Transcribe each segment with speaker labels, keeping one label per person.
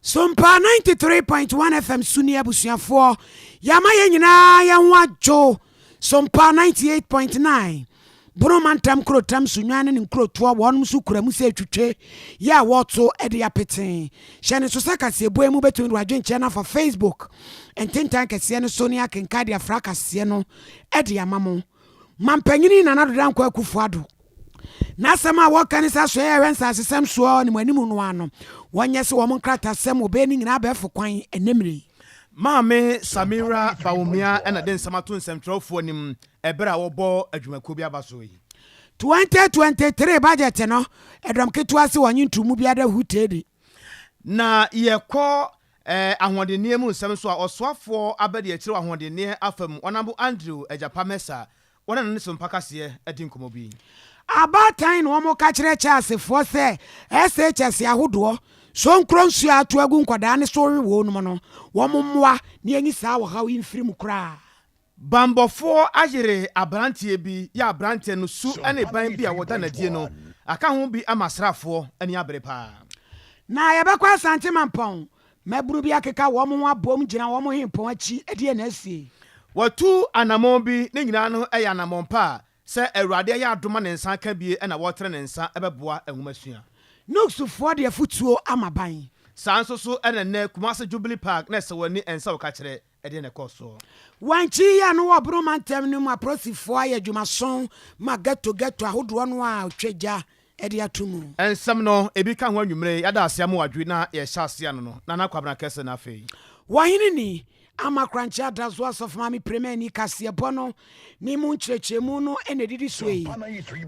Speaker 1: Sompa 93.1 FM Sunia Busiafo. Yama yenyina yanwajo. Sompa 98.9. Bromantam krotam sunwane ne nkrotoa wonum su kuramu se twetwe ya woto ede apeten hyene so saka se boemu betun radwen channel for Facebook ententan kase ne Sonia kenkade afra kase no ede amamo mampanyini na nadodan kwa kufuado na sama wakanisa so ya wensa asesem so ne manimu no ano wonye se wo monkrata sem obeni nyina abefo kwan enemre
Speaker 2: Maame Samira Baumia and den Samaton Central for nim ebra wobo adwumako bi abaso yi
Speaker 1: 2023 budget no edom ketua se wonye ntumu bi ada hutedi
Speaker 2: na yekọ ahwodenie mu nsem so a osoafo abede akire ahwodenie afam onambo Andrew Ejapamesa wona ne Sompa kase edi nkomo bi
Speaker 1: abatan no mo ka kire chaasefo se SHS ahodo so nkronsu atu agu nkwada ne so rewo no no wo mommoa ne anyi saa wo hawo imfiri mu kra
Speaker 2: bambofo agere abrantie bi ya abrantie no su ane ban bi a woda na die no aka ho bi amasrafo ani abere pa
Speaker 1: na yebekwa asante mampon maburu bi akeka wo mo abom gina wo mo hempon achi ede na asie
Speaker 2: watu anamon bi ne nyina no eya anamon pa se awurade ya adoma ne nsa ka bi na wotre ne nsa ebeboa enhumasua
Speaker 1: Nuxufo de futuo amaban.
Speaker 2: Sanso so enene Kumasi Jubilee Park na sewani ensa wo ka kire ede ne koso.
Speaker 1: Wanchi ya no wobro mantem no aprosifo aye dwumason ma gato ahodo no a twagya ede atumu.
Speaker 2: Ensam no ebi ka ho anwumre yada asiam wadwe na ye hya asia no na na kwabra kese na afei.
Speaker 1: Wahini ni amakranchi adazo asof mami premier ni kase bono ni mu nkyerechemu no enedidi soyi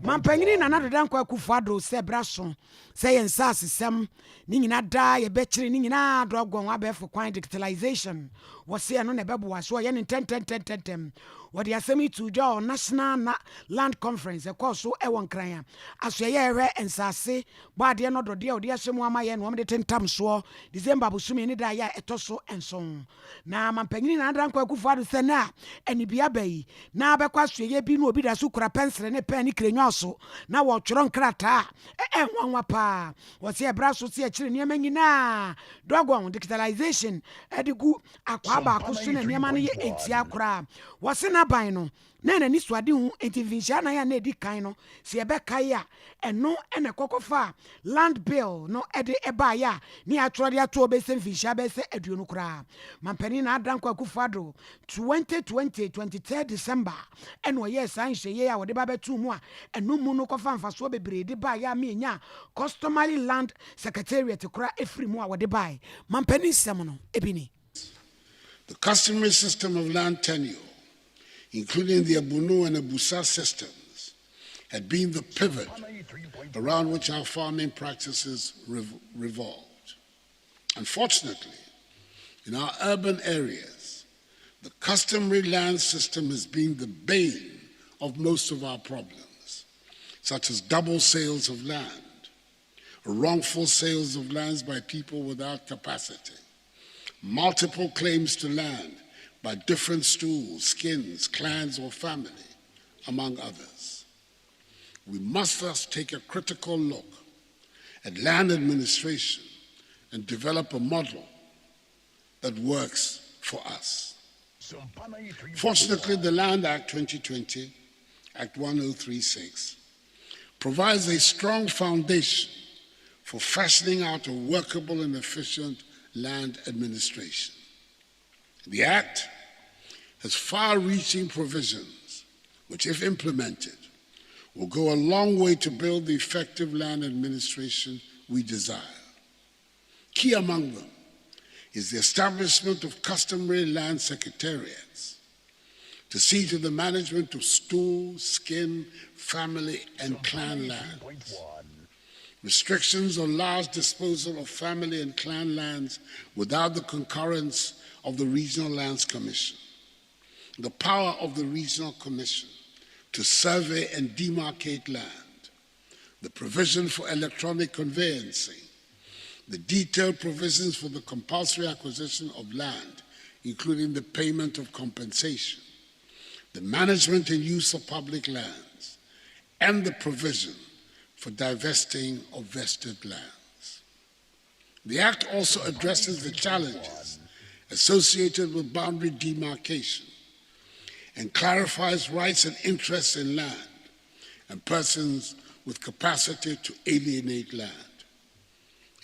Speaker 1: mampanyini na nadodan kwa kufado se braso se yensa asesem ni nyina da ye bekire ni nyina dogon abefo kwan digitalization wose no ne bebo so ye ne ten wodi asemi to jo national land conference e course so e won kran aso ye hwe ensase baade no dode odi asemu amaye no de tentam so December busumi ni da ya etoso enson na mampanyini na nadodan kwa kufado se na enibia bayi na abekwa so ye bi no obi da so kura pencil ne pen ni krenwa so na wo tworo nkrata nwanwa pa wose e braso se e kire niam nyina dogon digitalization edigu akwa ba akoso na niam na ye etia kura wose na ban no na ni suade hu intervention na ya na edi kan no se ebe kai a eno ene kokofa land bill no ede eba ya ni atro de ato be se mfisha be se aduonu kura mampani na adan kwa kufado 23 December eno yes an hye ya wode ba betu mu a eno mu no kofa mfaso bebre de ba ya me nya customary land secretariat kura efri mu a wode ba mampani sem no ebini.
Speaker 3: The customary system of land tenure, including the Abunu and Abusa systems, had been the pivot around which our farming practices revolved. Unfortunately, in our urban areas, the customary land system has been the bane of most of our problems, such as double sales of land, wrongful sales of lands by people without capacity, multiple claims to land by different stools, skins, clans, or family, among others. We must thus take a critical look at land administration and develop a model that works for us. Fortunately, the Land Act 2020, Act 1036, provides a strong foundation for fashioning out a workable and efficient land administration. The Act has far-reaching provisions which, if implemented, will go a long way to build the effective land administration we desire. Key among them is the establishment of customary land secretariats to see to the management of stool, skin, family, and clan lands. Restrictions on large disposal of family and clan lands without the concurrence of the Regional Lands Commission. The power of the Regional Commission to survey and demarcate land. The provision for electronic conveyancing. The detailed provisions for the compulsory acquisition of land, including the payment of compensation. The management and use of public lands. And the provision for divesting of vested lands. The Act also addresses the challenges associated with boundary demarcation and clarifies rights and interests in land and persons with capacity to alienate land.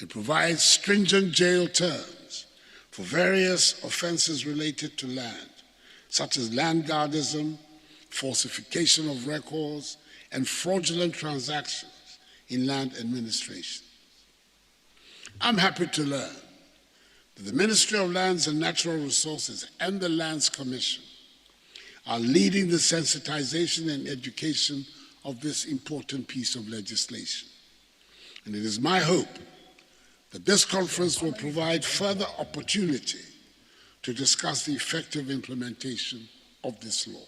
Speaker 3: It provides stringent jail terms for various offenses related to land, such as landguardism, falsification of records, and fraudulent transactions in land administration. I'm happy to learn that the Ministry of Lands and Natural Resources and the Lands Commission are leading the sensitization and education of this important piece of legislation. And it is my hope that this conference will provide further opportunity to discuss the effective implementation of this law.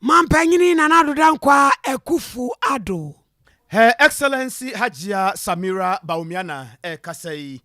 Speaker 1: Mampanyini Nanado Dankwa Ekufu Ado.
Speaker 2: Her Excellency Hajia Samira Baumiana Kasei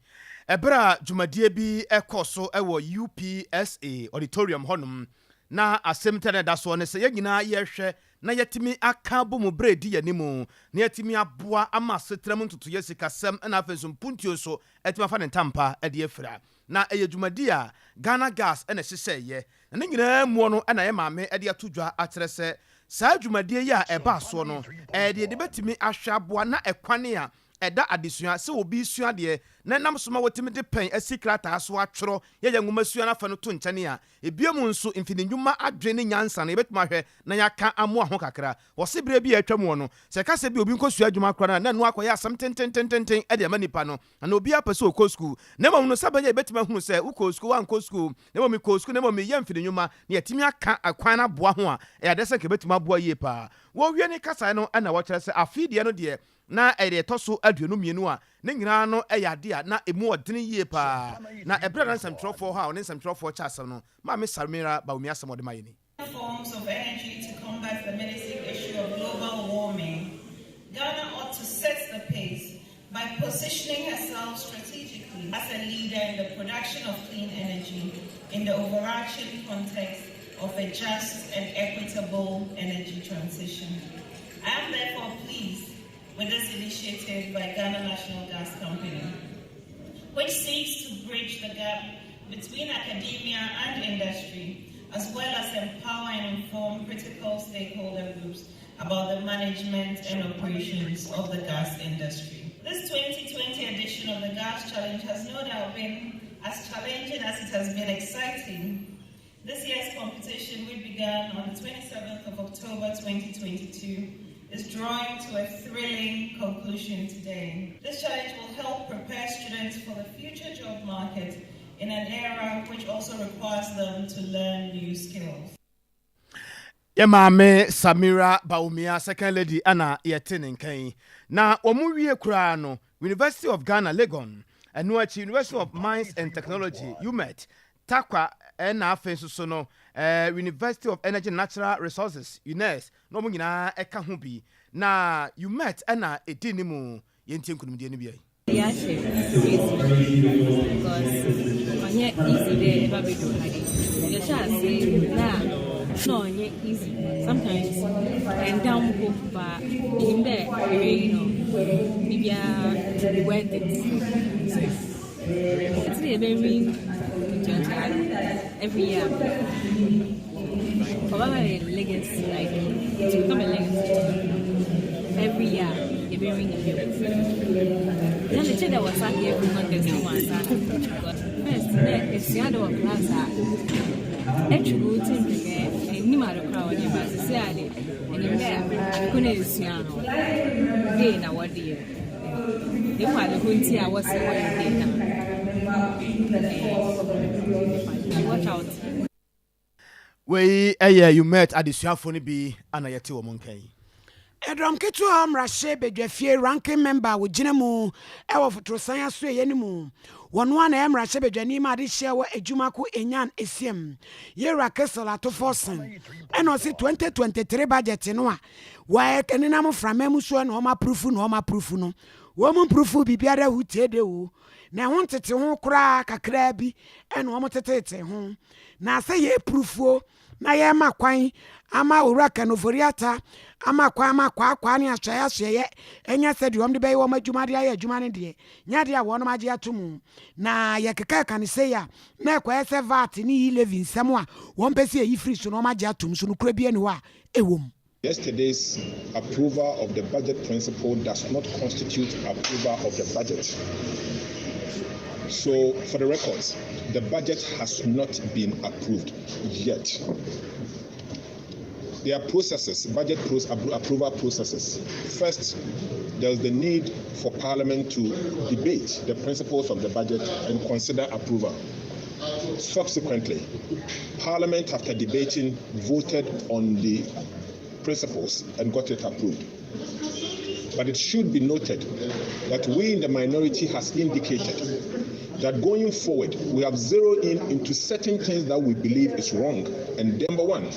Speaker 2: Ebra Jumadie bi ekoso ewo UPSA auditorium honum na asemtene daso ne se yegina yehwe na yetimi aka bomu bredi yanimu na yetimi aboa ama setrem ntutu yesikasem na afenso mpuntio so etima fa ne ntampa ede efira na eyedwumadi a Ghana Gas ene hyehye na nyina muo no na ye maame ede atodwa atrese saa dwumadie ya eba so no de betimi ahwe aboa na ekwane a eda adesua se obi sua de na nam soma wotimi de pen asikrata aso atworo ye nwoma sua na fa no to nkyane a ebiemu nso mfinidwuma adwe ne nyansa na yebetuma hwe na yaka amo ho kakra wo se bere bi atwam no se ka se bi obi nkosua adwuma kora na nu akoya asam tentententen e de amanipa no na obi apese okosku na mom no sabanya yebetuma hunu se ukosku wan kosku na mom ikosku na mom ye mfinidwuma na yetimi aka akwan na boa ho a e adese ke betuma boa ye pa wo wie ne kasa no na wo kyerɛ se afidie no de na ere toso aduonu mienu a ne nyina no eyade a na emu odene yie pa na ebra na nsɛmtwerɛfoɔ ha ne nsɛmtwerɛfoɔ kyɛ asɛm no ma me Samira Bawumia asɛm ɔde ma yɛni.
Speaker 4: Forms of energy to combat the menacing issue of global warming, Ghana ought to set the pace by positioning herself strategically as a leader in the production of clean energy in the overarching context of a just and equitable energy transition. I am therefore pleased with this initiative by Ghana National Gas Company, which seeks to bridge the gap between academia and industry, as well as empower and inform critical stakeholder groups about the management and operations of the gas industry. This 2020 edition of the Gas Challenge has no doubt been as challenging as it has been exciting. This year's competition, which began on the 27th of October 2022, is drawing to a thrilling conclusion today. This challenge will help prepare students for the future job market in an era which also requires them to learn new skills.
Speaker 2: Yemame Samira Bawumia, second lady Anna Yetinenkai. Na omuwie kura no University of Ghana Legon, and University of Mines and Technology UMET, Takwa na afenso so no University of Energy and Natural Resources UNES no mo nyina eka ho bi na UMET na edini mu yentie nkunumdie ne bia
Speaker 5: yeah, because onye easy there ever be do like you shall say no easy sometimes and down go but in there you know maybe worth it. It's a very every year. Probably legacy, like to become a legacy. Every year, you're bearing a bill. Then the child that was at here every contest no one first, if you had a class, actually go to and you might crowd on your bus, and in there, I couldn't see day now what day. You might have gone to our day. Watch out.
Speaker 2: We you met at the Suafoni be anayeti wo monkai.
Speaker 1: Edrom ketu amrashe bedwafie ranking member wo ginemu e wo fotrosan aso yenimu. Wono ana emrashe bedwani ma de hye wo adwumako enyan esiem. Yera kesala to forsen. Eno si 2023 budget no a wa kenenam framam so na o ma proof no. Wo mun proof bibiara hutie de wo. Na ho tete ho kura kakra bi eno wo tete ho. Na say ye proof o na ye ma kwan ama owura kanoforiata ama kwa ne asɔe enya sɛ de de bɛyɛ wɔn adwuma de ayɛ adwuma ne de nya de a wɔn agye atom na yɛ keka ka ne sɛ ya na ɛkɔyɛ sɛ vat ne yi levi nsɛm a wɔn pɛ sɛ ɛyi firi so na wɔn agye atom so no kura bi ani hɔ a ɛwɔ.
Speaker 6: Yesterday's approval of the budget principle does not constitute approval of the budget. So, for the records, the budget has not been approved yet. There are processes, approval processes. First, there's the need for Parliament to debate the principles of the budget and consider approval. Subsequently, Parliament, after debating, voted on the principles and got it approved. But it should be noted that we in the minority has indicated that going forward, we have zeroed into certain things that we believe is wrong. And number one,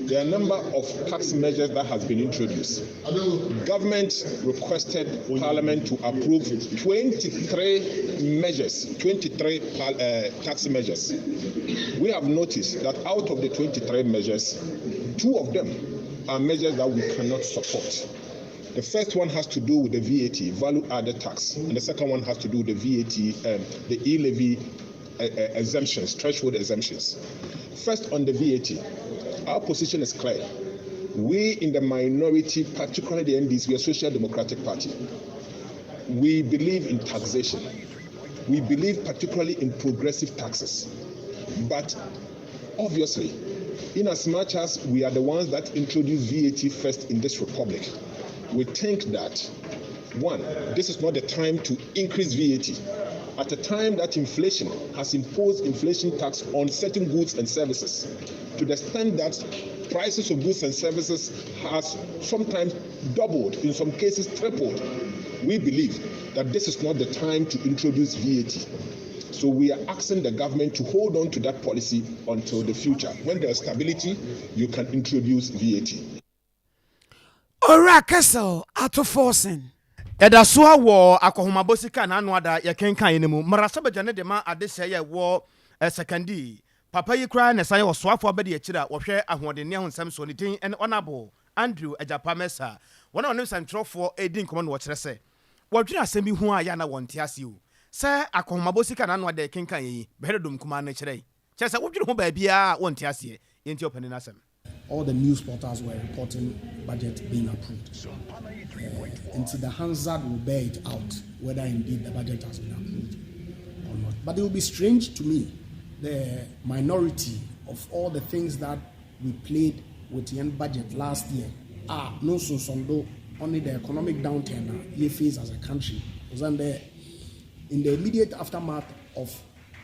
Speaker 6: there are a number of tax measures that has been introduced. Government requested Parliament to approve 23 tax measures. We have noticed that out of the 23 measures, 2 of them are measures that we cannot support. The first one has to do with the VAT, value added tax, and the second one has to do with the VAT, the e-levy exemptions, threshold exemptions. First, on the VAT, our position is clear. We in the minority, particularly the NDC, we are a Social Democratic Party. We believe in taxation. We believe particularly in progressive taxes. But obviously, in as much as we are the ones that introduced VAT first in this republic, we think that, one, this is not the time to increase VAT. At a time that inflation has imposed inflation tax on certain goods and services, to the extent that prices of goods and services has sometimes doubled, in some cases tripled, we believe that this is not the time to introduce VAT. So we are asking the government to hold on to that policy until the future. When there is stability, you can introduce VAT.
Speaker 1: Ora Kessel ato forcing.
Speaker 2: Eda so wo akohomabo sika na anu ada ye kenkan ye nemu marasabagya ne de ma adehye ye wo secondary papa yi kra ne saye wo soafo abede ye kira wo hwe ahoden ne ahonsam so ne tin en honorable Andrew Ajapa Mesa wona onim santrofo edin komo no wo kire se wo dwena asem bi hu a ya na wonte ase o se akohomabo sika na anu ada ye kenkan ye behredom kuma na kire kire se wo dwene ho ba bia wonte ase ye nti opani na asem.
Speaker 7: All the news portals were reporting budget being approved. Until the Hansard will bear it out whether indeed the budget has been approved or not. But it will be strange to me, the minority of all the things that we played with the end budget last year are no so only the economic downturn we face as a country was in the immediate aftermath of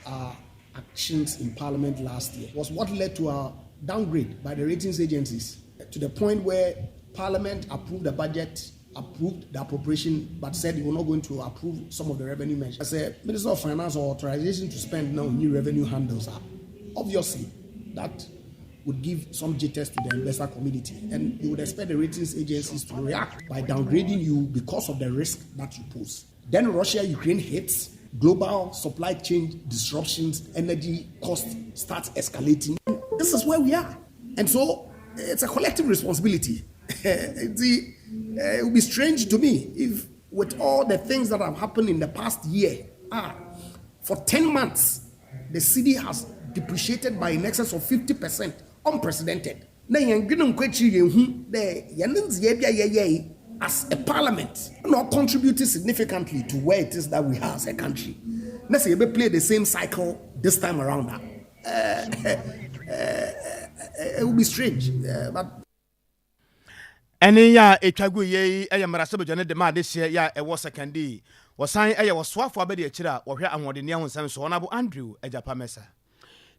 Speaker 7: our actions in Parliament last year was what led to our downgrade by the ratings agencies to the point where Parliament approved the budget, approved the appropriation, but said it was not going to approve some of the revenue measures. As a Minister of Finance or authorization to spend now new revenue handles are obviously that would give some jitters to the investor community, and you would expect the ratings agencies to react by downgrading you because of the risk that you pose. Then Russia-Ukraine hits, global supply chain disruptions, energy costs start escalating. This is where we are. And so it's a collective responsibility. It would be strange to me if with all the things that have happened in the past year, for 10 months, the city has depreciated by in excess of 50%, unprecedented. As a parliament, not contributing significantly to where it is that we are as a country. Let's say we play the same cycle this time around. It will be strange, but
Speaker 2: any ya etwagu ye marasabagya ne de ma adehye ya ewo secondary wosan wo soafo abede akira wo hwe ahode ne ahonsam so honorable Andrew Ajapa Mesa.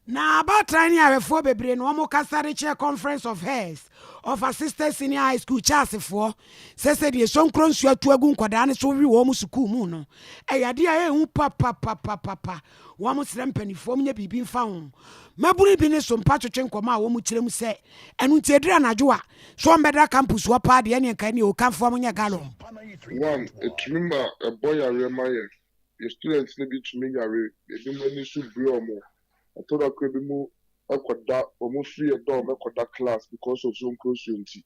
Speaker 1: Na abatran ya wefo bebre no mo kasare chair conference of heads of assistant senior high school chancefo sese de sonkro nsu atuagu nkwada ne so wi wo mu school mu no eyade a ehu papa wo mo srempanifo mnya bibi mfa ho maburi bi ne Sompa twetwe nkoma a wo mu kirem se enu ntiedira najo a so mbeda campus wo pa de ne kan ne o kanfo mo nya galo
Speaker 8: one etumima boy aremaye the students ne bi tumi yare ebi mo ni su bri omo I told her, ekoda omo free dorm ekoda class because of some close unity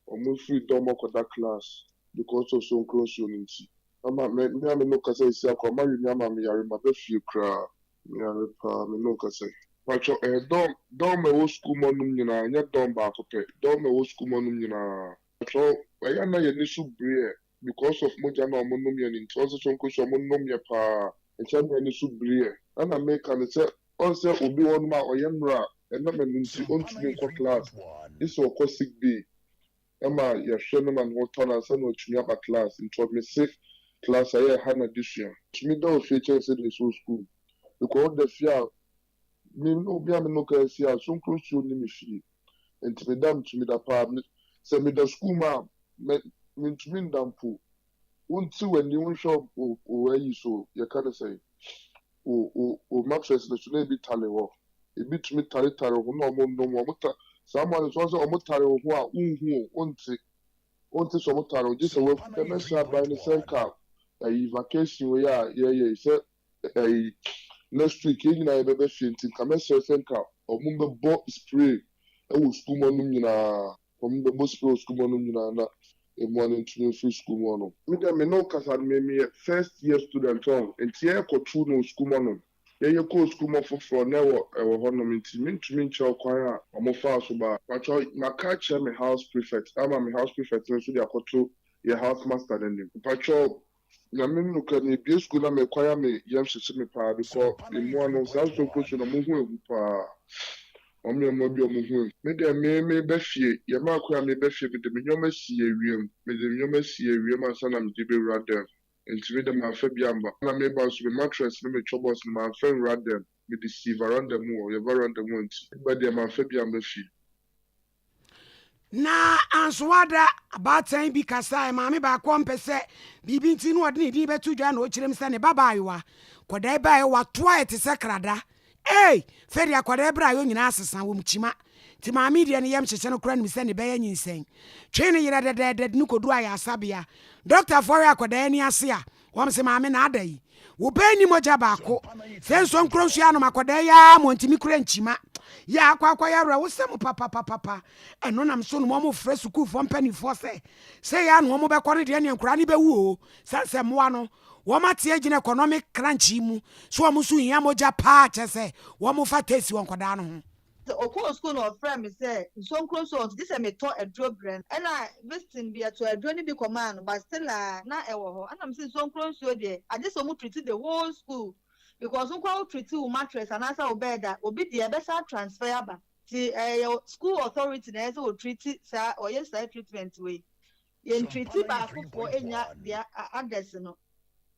Speaker 8: omo free dorm ekoda class because of some close unity ama me no kasa isi akwa ma yuni ama me yare ma be fie kra me yare pa me no kasa pacho dorm e wo school monum nyina nya dorm ba akopɛ dorm e wo school monum nyina pacho ya na ye ni su brie because of moja na omo nom ye ni nti also some close omo nom ye pa echa me ni su brie ana make an say on say obi won ma oyemra ena me nti ontumi nkɔ class isi ɔkɔ sick day ama yɛhwɛ no ma no tɔn ansa na otumi aba class nti ɔme safe class ayɛ ha na disua tumi da ofie kyɛn sɛ de so school because ɔda fie a me no obi a me no ka si a so nkuro suo ni me fie nti me da mtumi da paa sɛ me da school ma me ntumi ndampo wonti w'ani wonhwɛ o ayi so yɛka ne sɛ o mattress na so na ebi tale hɔ ebi tumi tare ho na ɔmo nom ɔmo ta saa mo no so ɔmo tare ho a unhu onti so ɔmo tare ho gye sɛ wɔn mɛhyɛ aban ne sɛ nka ayi vacation wɔ yɛ a yɛyɛ sɛ ayi next week yɛn nyinaa yɛbɛbɛ fie nti nka mɛhyɛ sɛ nka ɔmo bɛbɔ spray ɛwɔ school mu nom nyinaa ɔmo bɛbɔ spray wɔ school mu nom nyinaa na emu ano ntumi free school mu no me dɛ me no kasa me yɛ first year student ɔn nti yɛ kɔ tu no school mu no yɛyɛ kɔ school mu foforɔ na ɛwɔ hɔ nom nti me ntumi nkyɛw kwan a ɔmo fa so ba patro maka kyerɛ me house prefect ama me house prefect no so de akɔto yɛ house master n'anim patro na me no ka ne bie school na me kwan a me yɛm hyehyɛ me paa bikɔ emu ano saa so kɔ na mo ho ewu paa ɔmo yɛ mo bi ɔmo ho me dɛ me bɛ fie yɛ ma akɔ a me bɛ fie me de me nyɔma si ewiem me de me nyɔma si ewiem ansa na me de bɛwura dɛm nti me de ma afɛ bi amba na me ba so me mattress ne me chobos ne ma afɛ nwura dɛm me de si veranda mu wɔ yɛ veranda mu nti ba de ma afɛ bi amba fie
Speaker 1: na ansowada abaatan bi kasa maame baako mpɛ sɛ biribi nti no ɔde ne din bɛto dwa na ɔkyerɛm sɛ ne babaayewa kɔdaa baeɛ watoa ɛte sɛ krada fɛde akɔdaa berɛ a yɛ nyinaa asesa wɔ mkyima nti maame deɛ no yɛm hyehyɛ no kora nim sɛ ne bɛyɛ nyinsɛn twe ne yerɛ dɛdɛɛdɛ no kɔdu ayɛ asabea dɔktafoɔ hwɛ akɔdaa ani ase a wɔm sɛ maame na ada yi wobɛɛ ni mogya baako sɛ nso nkuro nsuo anom akɔdaa yɛa ma ɔntimi kora nkyima yɛ akɔ yɛ awerɛ wo sɛ mo papapapapa ɛno nam so no mɔmo frɛ sukuufoɔ mpanifoɔ sɛ yɛ ano ɔmo bɛkɔ no deɛ ne nkora ne bɛwu o sɛ mmoa no wɔma teɛ gyina economic crunch mu so wɔn so hia mogya paa kyɛ sɛ wɔn fa tesi wɔn nkɔdaa no ho
Speaker 9: okɔ school na ɔfrɛ me sɛ nsonkuro so ɔnti sɛ metɔ aduro brɛ ɛna visiting bi ɛtɔ aduro no bi kɔmaa no but still na ɛwɔ hɔ ɛna me sɛ nsonkuro nsuo deɛ agye sɛ ɔmo treat the whole school because nkwa treat wo mattress anasa wo bed a obi deɛ ɛbɛsa transfer aba ti school authority na ɛsɛ wo treat saa ɔyɛ saa treatment wei yɛn treat baakofoɔ enya deɛ address no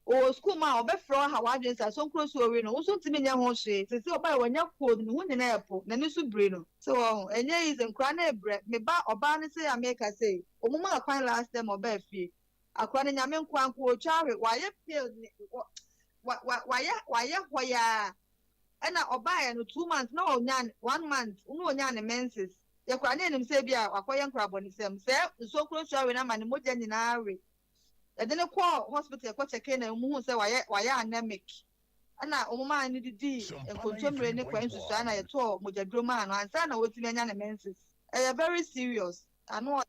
Speaker 9: o school ma obefro ha wadwen sa so nkro so we no wo so ntimi nya ho hwe sese oba wanya code no ho nyina epo na ne so bre no so enye is nkra na ebre me ba oba ne say America say omuma akwan last time oba afie akwa ne nyame nkwa nko otwawe waye fail waye hoya ena oba ya no 2 months na onya 1 month unu onya ne menses ye kwa ne nim say bia akoye nkra bonisem say so nkro so we na ma ne moja nyina awe edene call hospital ko check na mu hu say why anemic ana omuma ni didi enkontomre ne kwa nsusu na ye to mojadroma no ansa na wotimi anya na menses very serious ano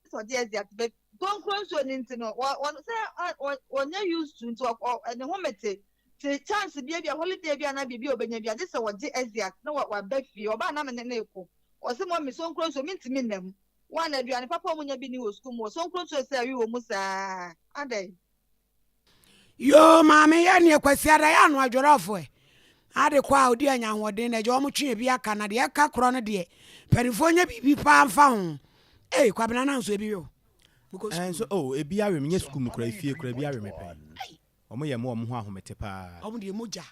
Speaker 9: so there that don't cross so nintino one say onya used to into ene ho mete te chance bia holiday bia na bia obenya bia de se woje exact na wa bafi oba na me na eko o se mo me so cross so mintimi nam one aduane papa omunya bi ni wo school mo so cross so say wi wo mu saa adai
Speaker 1: yo maame ya ne kwasiada ya no adworofo ade kwa odi anya hoden na je o mtwe bi aka na de aka kro no de perifo nya bibi pa mfa ho kwabena na nso ebi yo
Speaker 2: so ebi awe menye school mu kra fie kra bi awe me pa omo ye mo ho ahomete pa
Speaker 1: omo de moja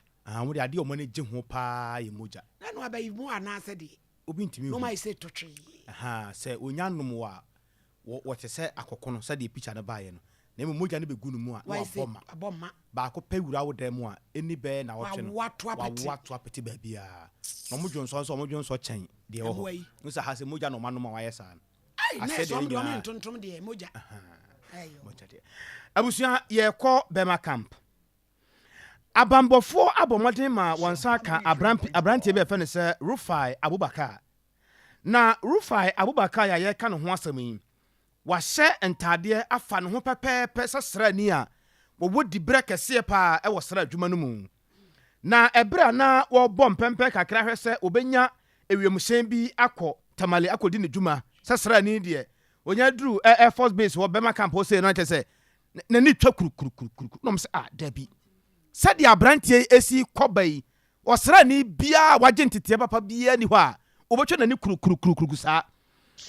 Speaker 2: mo de ade omo ne je ho pa ye moja
Speaker 1: na no abayi mu anase de
Speaker 2: obi ntimi
Speaker 1: no mai say totwe
Speaker 2: se onyanom wa wo te se akokono se de picture na baye no na mo moja ne be gunu mu a wa
Speaker 1: aboma
Speaker 2: ba ko pawura wo dem a eni be na wo che no wa
Speaker 1: wato
Speaker 2: apeti ba bia no mo dwonso chen de wo ho no sa ha se moja no manom a wa yesa
Speaker 1: na so mo me ntontom de moja
Speaker 2: ayo moja de abusia ye ko bema camp abambɔfoɔ abɔmmɔden ma wɔn nsa aka abranteɛ bi a yɛfɛ no sɛ Rufai Abubakar. Na Rufai Abubakar a yɛka ne ho asɛm yi, wahyɛ ntadeɛ afa ne ho pɛpɛɛpɛ sɛ srani a wɔwɔ diberɛ kɛseɛ paa ɛwɔ sra adwuma no mu. Na ɛberɛ a na wɔbɔ mpɛmpɛ kakra hwɛ sɛ wɔbɛnya ewiemhyɛn bi akɔ Tamale akɔdi ne dwuma sɛ srani deɛ wɔnya duru Air Force Base wɔ Bema Camp hɔ sɛ no kyɛ sɛ n'ani twa kurukuru na ɔmo sɛ dabi sɛdeɛ aberanteɛ esi kɔba yi ɔsrani biara wagye nteteɛ papa biara ni hɔ a wɔbɛtwa n'ani kurukuru saa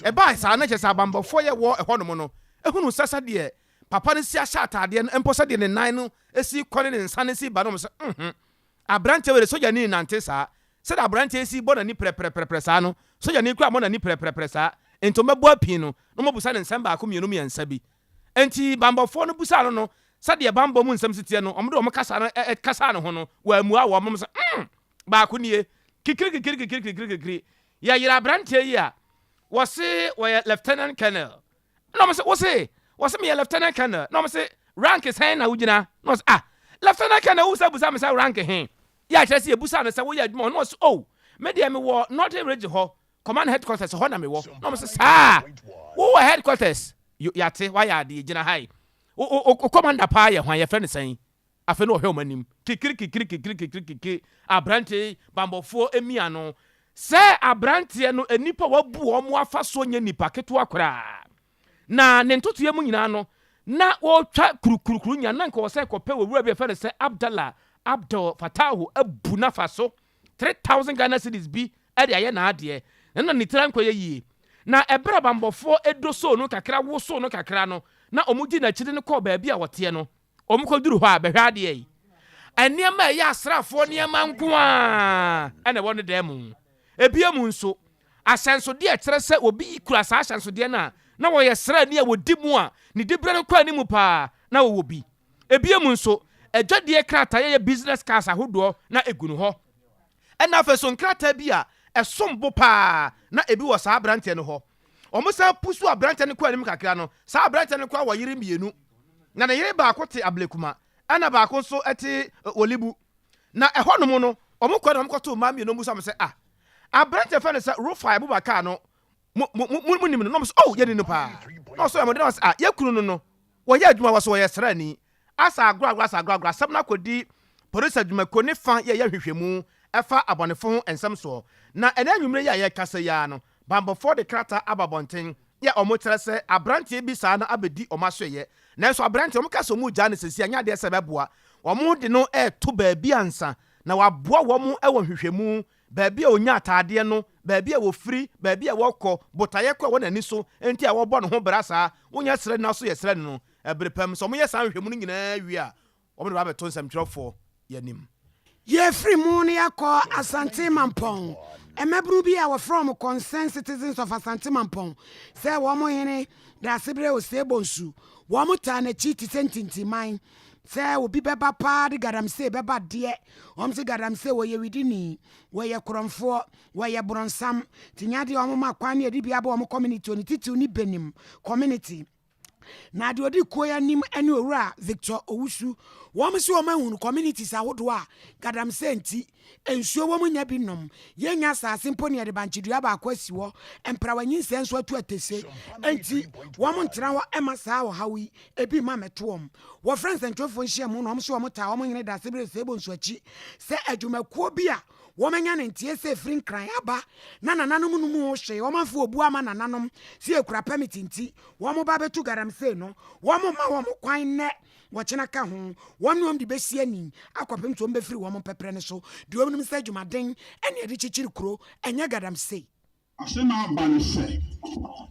Speaker 2: ɛbaa saa na kyɛ sɛ abambɔfoɔ yɛ wɔ ɛhɔ nom no ehunu sɛ deɛ papa no si ahyɛ ataadeɛ no mpo sɛdeɛ ne nan no esi kɔ ne nsa no si ba no mo sɛ aberanteɛ wɛrɛ sogya ni nante saa sɛdeɛ aberanteɛ esi bɔ n'ani prɛprɛprɛprɛ saa no sogya ni kura bɔ n'ani prɛprɛprɛ saa ntoma bɔ apii no na ɔmo busa ne nsɛm baako mmiɛnsa bi enti bambɔfoɔ no busa no sɛdeɛ bambɔ mu nsɛm sitiɛ no ɔmo de ɔmo kasa no kasa no ho no wɔamua wɔ ɔmo sɛ baako nie kikiri yɛyera aberanteɛ yi a wɔyɛ lieutenant colonel na ɔmo sɛ wɔse meyɛ lieutenant colonel na ɔmo sɛ rank sɛn na wogyina na ɔsɛ lieutenant colonel wo sɛ busa me sɛ rank he yɛ akyerɛ sɛ yɛbusa no sɛ woyɛ adwuma na ɔsɛ me deɛ mewɔ northern region hɔ command headquarters hɔ na mewɔ na ɔmo sɛ saa wowɔ headquarters yɛate wayɛ adeɛ gyina ha yi o commander paa yɛ hwan yɛfrɛ no sɛn afei na ɔhwɛ ɔmo anim kikiri aberanteɛ bambɔfoɔ emia no sɛ aberanteɛ no nipa wabu ɔmo afa so nyɛ nipa ketewa koraa na ne ntotoyɛ mu nyinaa no na wɔtwa kurukuru nya na nka wɔsɛ kɔpɛ wɔ wura bi yɛfrɛ no sɛ Abdul Fatahu abu nafa so 3,000 Ghana cedis bi ɛde ayɛ n'adeɛ na ne tira nkɔ yɛ yie na ɛbɛrɛ bambɔfoɔ edo so no kakra wo so no kakra no na ɔmo di n'akyiri no kɔɔ baabi a wɔteɛ no ɔmo kɔ duru hɔ a bɛhwɛ adeɛ yi nneɛma ɛyɛ asraafoɔ nneɛma nko a ɛna ɛwɔ ne dan mu ebia mu nso ahyɛnsodeɛ kyerɛ sɛ obi kura saa ahyɛnsodeɛ na wɔyɛ sraani a wɔdi mu a ne dibere no kɔ anim paa na wɔwɔ bi ebia mu nso adwadeɛ krataa yɛ business cars ahodoɔ na egu no hɔ ɛna afei so nkrataa bi a ɛsom bo paa na ebi wɔ saa aberanteɛ no hɔ ɔmo san pusu aberanteɛ no kɔ anim kakra no saa aberanteɛ no kɔ wɔ yere mmienu na ne yere baako te ablekuma ɛna baako nso ɛte olibu na ɛhɔ nom no ɔmo kɔ na ɔmo kɔto mmaa mmienu mu sɛ aberanteɛ fɛ no sɛ Rufai Abubakar no mu nim no na ɔmo sɛ yɛ ni no paa na ɔsɔ ɛmo de na ɔsɛ yɛ kunu no wɔyɛ adwuma wɔ so wɔyɛ srani asa agorɔ asɛm no akɔdi polisi adwumako ne fa yɛyɛ hwehwɛmu ɛfa abɔnefo ho nsɛm soɔ na ɛnɛ anwummerɛ yi a yɛkasa yi no bambɔfoɔ de krata aba bɔnten yɛ ɔmo kyerɛ sɛ aberanteɛ bi saa no abɛdi ɔmo asoɛyɛ nanso aberanteɛ ɔmo kasa ɔmo gyaa no sɛsi anya adeɛ sɛ bɛboa ɔmo de no ɛɛto baabi ansa na waboa wɔn ɛwɔ hwehwɛmu baabi a onya ataadeɛ no baabi a wɔfiri baabi a wɔkɔ botaeɛ kɔ wɔ n'ani so enti a wɔbɔ ne ho bra saa wonya srɛ no so yɛ srɛ no ɛbere pɛm sɛ ɔmo yɛ saa hwehwɛmu no nyinaa wie a ɔmo de babɛto nsɛmtwerɛfoɔ yɛnim
Speaker 1: yɛfiri mu no yɛkɔ Asante Mampɔn ɛmɛburu bi a wɔfrɛ mo concerned citizens of Asante Mampɔn sɛ wɔn hene Dasibere Osebo nsu wɔn taa n'akyi te sɛ ntintiman sɛ obi bɛba paa de galamsey bɛba deɛ wɔn sɛ galamsey wɔyɛ widini wɔyɛ korɔmfoɔ wɔyɛ borɔnsam tinyadeɛ wɔn ma kwan ne edi bi abɔ wɔn community oni titiw ne benim community na de odi koya nim ene owura Victor Owusu wɔn so wɔn ahunu communities ahodo a galamsey nti ensuo wɔn nya bi nom yenya asase mpo ne de banchidua ba akwasi wɔ emprawanyi nsenso atu atese enti wɔn ntra wɔ ema saa wɔ hawi ebi ma meto wɔn wɔ friends ntwofo nhia mu na wɔn so wɔn taa wɔn nyene Dasibere Osebo nso akyi sɛ adwumakuo bi a wɔmanya ne ntie sɛ firi nkran aba na nananom no mu ho hwe wɔmafo obu ama nananom sɛ ekura permit nti wɔn ba betu galamsey no wɔn ma wɔn kwan nɛ wɔkyena ka ho wɔn de bɛsi ani akɔpem to wɔn bɛfiri wɔn pɛprɛ ne so de wɔn nim sɛ dwumaden ɛne de kyikyiri kuro ɛnyɛ galamsey
Speaker 10: asɛm aba ne sɛ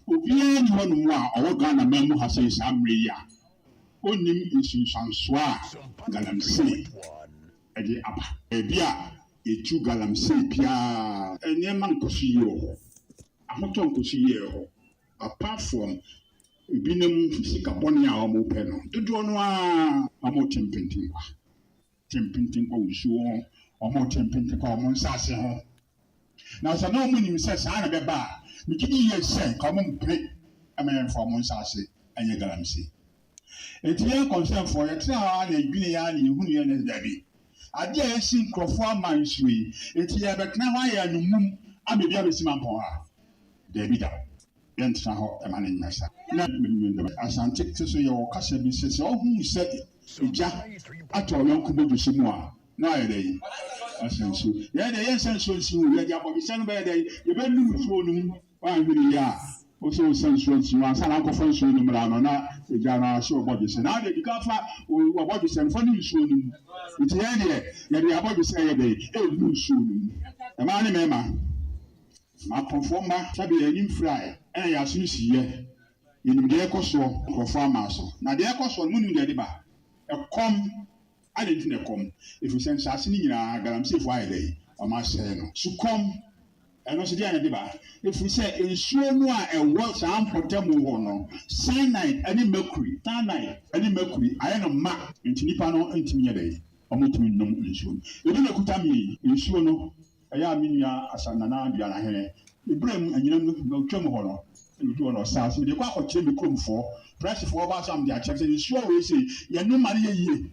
Speaker 10: obiara ni hɔ nom a ɔwɔ Ghana man mu ha sɛ saa mmerɛ yi a onim nsunsuansoa a galamsey ɛde aba ebi a etu galamsey pia nneɛma nkɔso yie wɔ hɔ ahotɔ nkɔso yie wɔ hɔ apart from ebinom sika bɔne a wɔn pɛ no dodoɔ no a wɔn tempenten kwa nsuo ho wɔn tempenten kwa wɔn nsase ho na sɛ na wɔn nim sɛ saa na bɛba a mekiri yie sɛ nka wɔn mpere ɛma yɛn fa wɔn nsase ɛnyɛ galamsey eti yɛn kɔnsɛnfoɔ yɛtena hɔ a na edwene yɛ a na ehunu yɛn na dabi ade a yɛsi nkurɔfoɔ ama nsuo yi enti yɛbɛtena hɔ ayɛ anumum amebi abɛsi ma mpɔn ha daabi da yɛntena hɔ ɛma no nyɛ sa na asante te so yɛwɔ kasa bi sɛ sɛ ɔhu sɛ egya atɔ ɔyɔnko bɔdwo so mu a na ayɛ dɛ yi asɛ nsuo yɛyɛ dɛ yɛnsɛ nsuo nsi wo yɛde abɔbisɛ no bɛyɛ dɛ yɛbɛnum nsuo no mu woanhwene yɛ a wosɛ wo sɛ nsuo nsi wo ansa na nkɔfa nsuo no mmra no na egya no ahyɛ ɔbɔdwesɛ na wode dika fa ɔbɔdwesɛ no fa no nsuo no mu nti yɛn deɛ yɛde abɔdwesɛ yɛ dɛ ɛnu nsuo no mu ɛmaa ne mɛma akɔfoɔ mma sɛbe yɛnim firae ɛna yɛaso nsiyɛ yɛnim deɛ ɛkɔ soɔ nkurɔfoɔ ama so na deɛ ɛkɔ soɔ no munim deɛ de ba ɛkɔm ade nti na ɛkɔm ɛfiri sɛ nsase no nyinaa galamseefoɔ ayɛ dɛ ɔma ahyɛe no sukɔm ɛno so deɛ ne de ba ɛfiri sɛ nsuo no a ɛwɔ saa mpɔtam wɔ no cyanide ne mercury ayɛ no ma nti nipa no ntumi nyɛ dɛ ɔmotumi nnom nsuo no ebi na kuta mi nsuo no ɛyɛ a me nua asanana aduanahene ebere mu anyinam no otwam hɔ no ebi wɔ no saa so de kɔ akɔkyerɛ me kuromfoɔ pressfoɔ ba so am de akyerɛ sɛ nsuo a wɔyɛ sɛ yɛnom ma no yɛ yie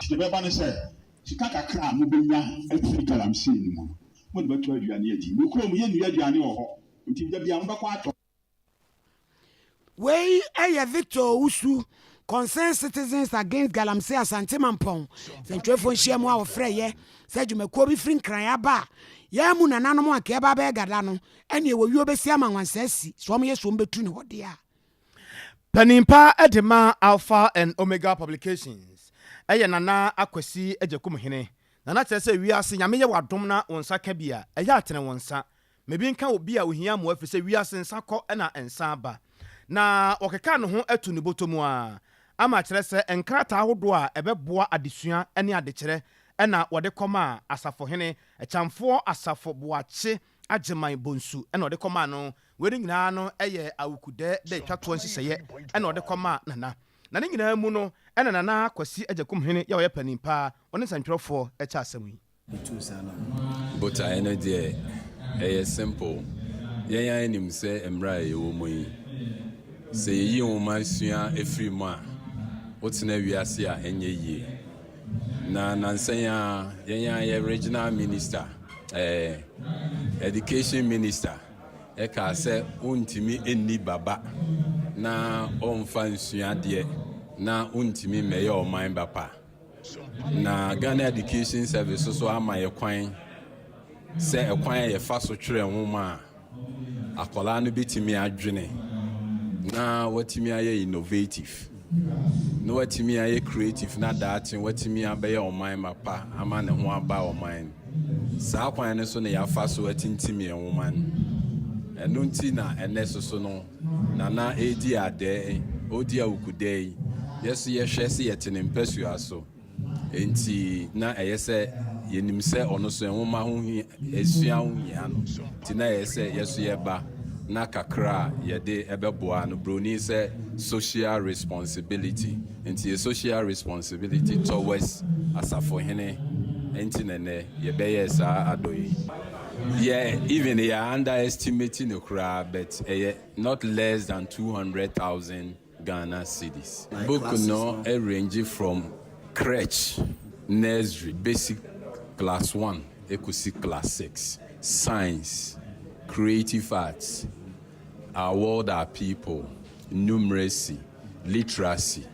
Speaker 10: de bɛba ne sɛ sika kakra a mobɛnya afiri galamsey no mu mo de bɛtɔ aduane adi me kurom yɛ nnua aduane wɔ hɔ nti da bia mobɛkɔ atɔ
Speaker 1: wei ɛyɛ Victor Usu concerned citizens against galamsey asante mampɔn sɛntwerɛfoɔ nhyia mu a wɔfrɛ yɛ sɛ dwumakuo bi firi nkran aba yɛ mu nananom a kɛba bɛyɛ gada no ɛne ɛwɔ wio bɛsi ama nwansa si so ɔmo yɛ so mbɛtu ne hɔ de a
Speaker 2: Panimpa edema Alpha and Omega Publications ɛyɛ nana akwasi agyakum hene nana kyerɛ sɛ wiase nyame yɛ wadom na wonsa ka bia ɛyɛ atene wonsa mebi nka obi a ohia mo afiri sɛ wiase nsa kɔ ɛna ensa ba na wɔkeka no ho atu ne botomu a ama kyerɛ sɛ enkrata ahodo a ɛbɛboa adesua ɛne adekyerɛ ɛna wɔde kɔma asafo hene ɛkyamfoɔ asafo boakye agyeman bonsu ɛna wɔde kɔma no wɛde nyinaa no ɛyɛ awukudɛ dɛ twatoɔ nhyehyɛeɛ ɛna wɔde kɔma nana na ne nyinaa mu no ɛna nana kwasi agyakum hene yɛ wɔyɛ panimpa ɔne nsantwerɛfoɔ ɛkyɛ asɛm yi
Speaker 11: bota ɛno deɛ ɛyɛ simple yɛn anim sɛ mmara a yɛwɔ mu yi sɛ yɛyi nwoma sua ɛfiri mu a wotena wiase a ɛnyɛ yie na nansan a yɛn regional minister education minister ɛka sɛ wontimi ɛnni baba na ɔmfa nsuadeɛ na wontimi mmɛyɛ ɔman bapa na Ghana Education Service so ama yɛ kwan sɛ ɛkwan a yɛfa so twerɛ nwoma a akwadaa no bɛtumi adwene na watumi ayɛ innovative na watumi ayɛ creative na daakye watumi abɛyɛ ɔman mapa ama ne ho aba ɔman saa kwan no so na yɛafa so atintimi nwoma no ɛno nti na ɛnɛ so no nana ɛdi adɛ ɔdi awukudɛ yi yɛso yɛhwɛ sɛ yɛte ne mpasua so enti na ɛyɛ sɛ yɛnim sɛ ɔno so nwoma ho esua ho hia no nti na ɛyɛ sɛ yɛso yɛba na kakra yɛde ɛbɛboa no broni sɛ social responsibility nti social responsibility towards asafohene enti nene yɛbɛyɛ saa adɔyi even they are underestimating the crowd but not less than 200,000 Ghana cedis. Book no range from crèche, nursery, basic class 1, economic class 6, science, creative arts, our world, our people, numeracy, literacy.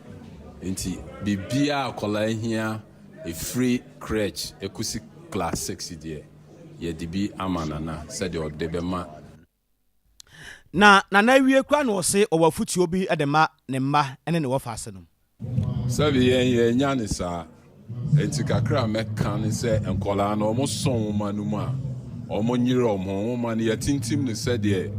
Speaker 11: Inti bibia akola here a free crèche, economic class 6 there. Yedibi amanana said your debema
Speaker 2: na wie kwa no se owafuti obi edema ne mma ene ne wofa no
Speaker 11: sabi ye nya ne sa enti kakra meka ne se enkola na omo son manu ma omo nyire omo ma ne yatintim ne said ye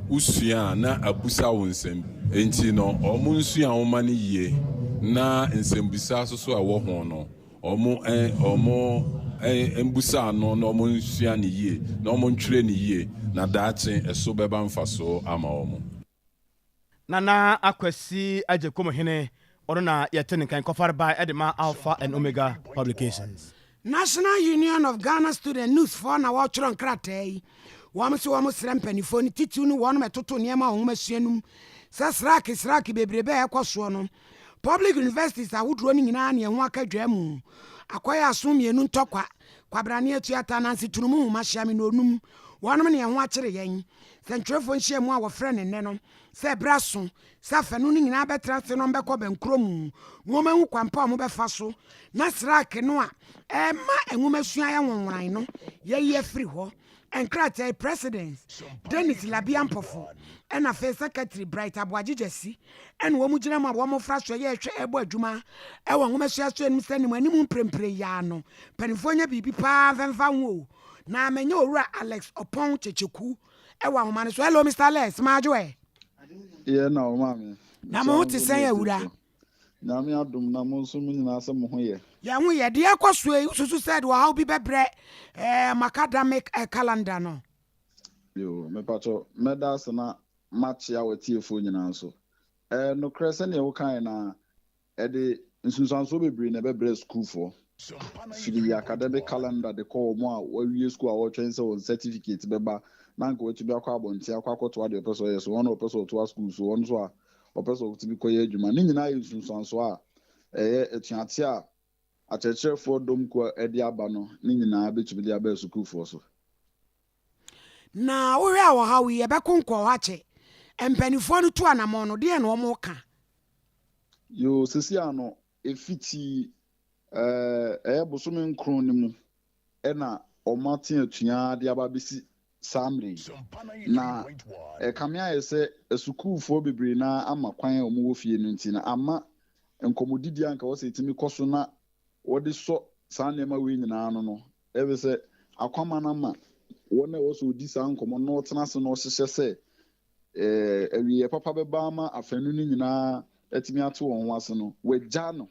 Speaker 11: usua na abusa wonsem enti no omo nsua woma ne yie na nsembisa so a wo ho no omo embusa no na omo nsua ne yie na omo ntwere ne yie na daakye eso beba mfaso ama omo
Speaker 2: nana akwasi agyekom hene ɔno na yɛtene kan kɔfare by edema Alpha and Omega Publications.
Speaker 1: National Union of Ghana Student News for na wɔtwerɛ nkrataa yi wɔn so wɔn srɛ mpanifo ne titiw no wɔn mɛtoto nneɛma wɔn masuanum sɛ sraki bebrebe ɛkɔ soɔ no public universities ahodoɔ no nyinaa ne ɛho aka dwa mu akoya asom mienu ntokwa kwabrane atuata nansi tunumu huma hia me no onum wonom ne ho akere yen se ntwerefo nhia mu a wofre ne ne no se braso se fa no nyina betra se no mbekọ benkrom no mahu kwampa mo befa so na srak no a ma enwumasua ya nwonwan no ye afiri ho enkrata president Dennis Labian Pofo ena fe secretary Bright Aboagijesi ena wo mugina ma wo mo fraso ye hwe ebo adwuma e wo nwumasua so enim sanim anim mprempre ya no panifo nya bibi pa fanfa ho na menye owura Alex Opon Checheku e wa homa ne so. Hello Mr. Alex majoe
Speaker 12: ye na o mama
Speaker 1: na mo ti sen awura
Speaker 12: na me adum na mo so mu nyina asem ho ye
Speaker 1: ya ho ye de akwaso e susu said wa how bi bebre academic calendar no
Speaker 12: yo me pato medals na match ya wetiefo nyina so no krese ne wo kan na e de nsunsanso bebre na bebre school for the academic calendar de call mo a wawie school a wo twen se won certificate beba na nka wetu bi akwa abonti akwa akoto ade opeso yes one opeso to school so one so a opeso to bi koye adwuma ni nyina nsunsanso a etuate a achechefo dom ko edi aba no ni nyina betu bi aba school for so
Speaker 1: na wo hwe a wo ha wi e bekonko ha che empanifo no tu anamo no de no mo ka
Speaker 12: yo sisi ano efiti bosome nkron ni mu na omate atua de aba bisi samri na kamia yese esukufo bebre na ama kwan omo wofie no nti na ama enkomodidi anka wo se timi koso na wode so sanema we nyina no no ebe se akwama na ma wona wo so di san komo no tena se no hyehye se awie papa beba ma afanu ni nyina etimi ato won ho ase no wagya no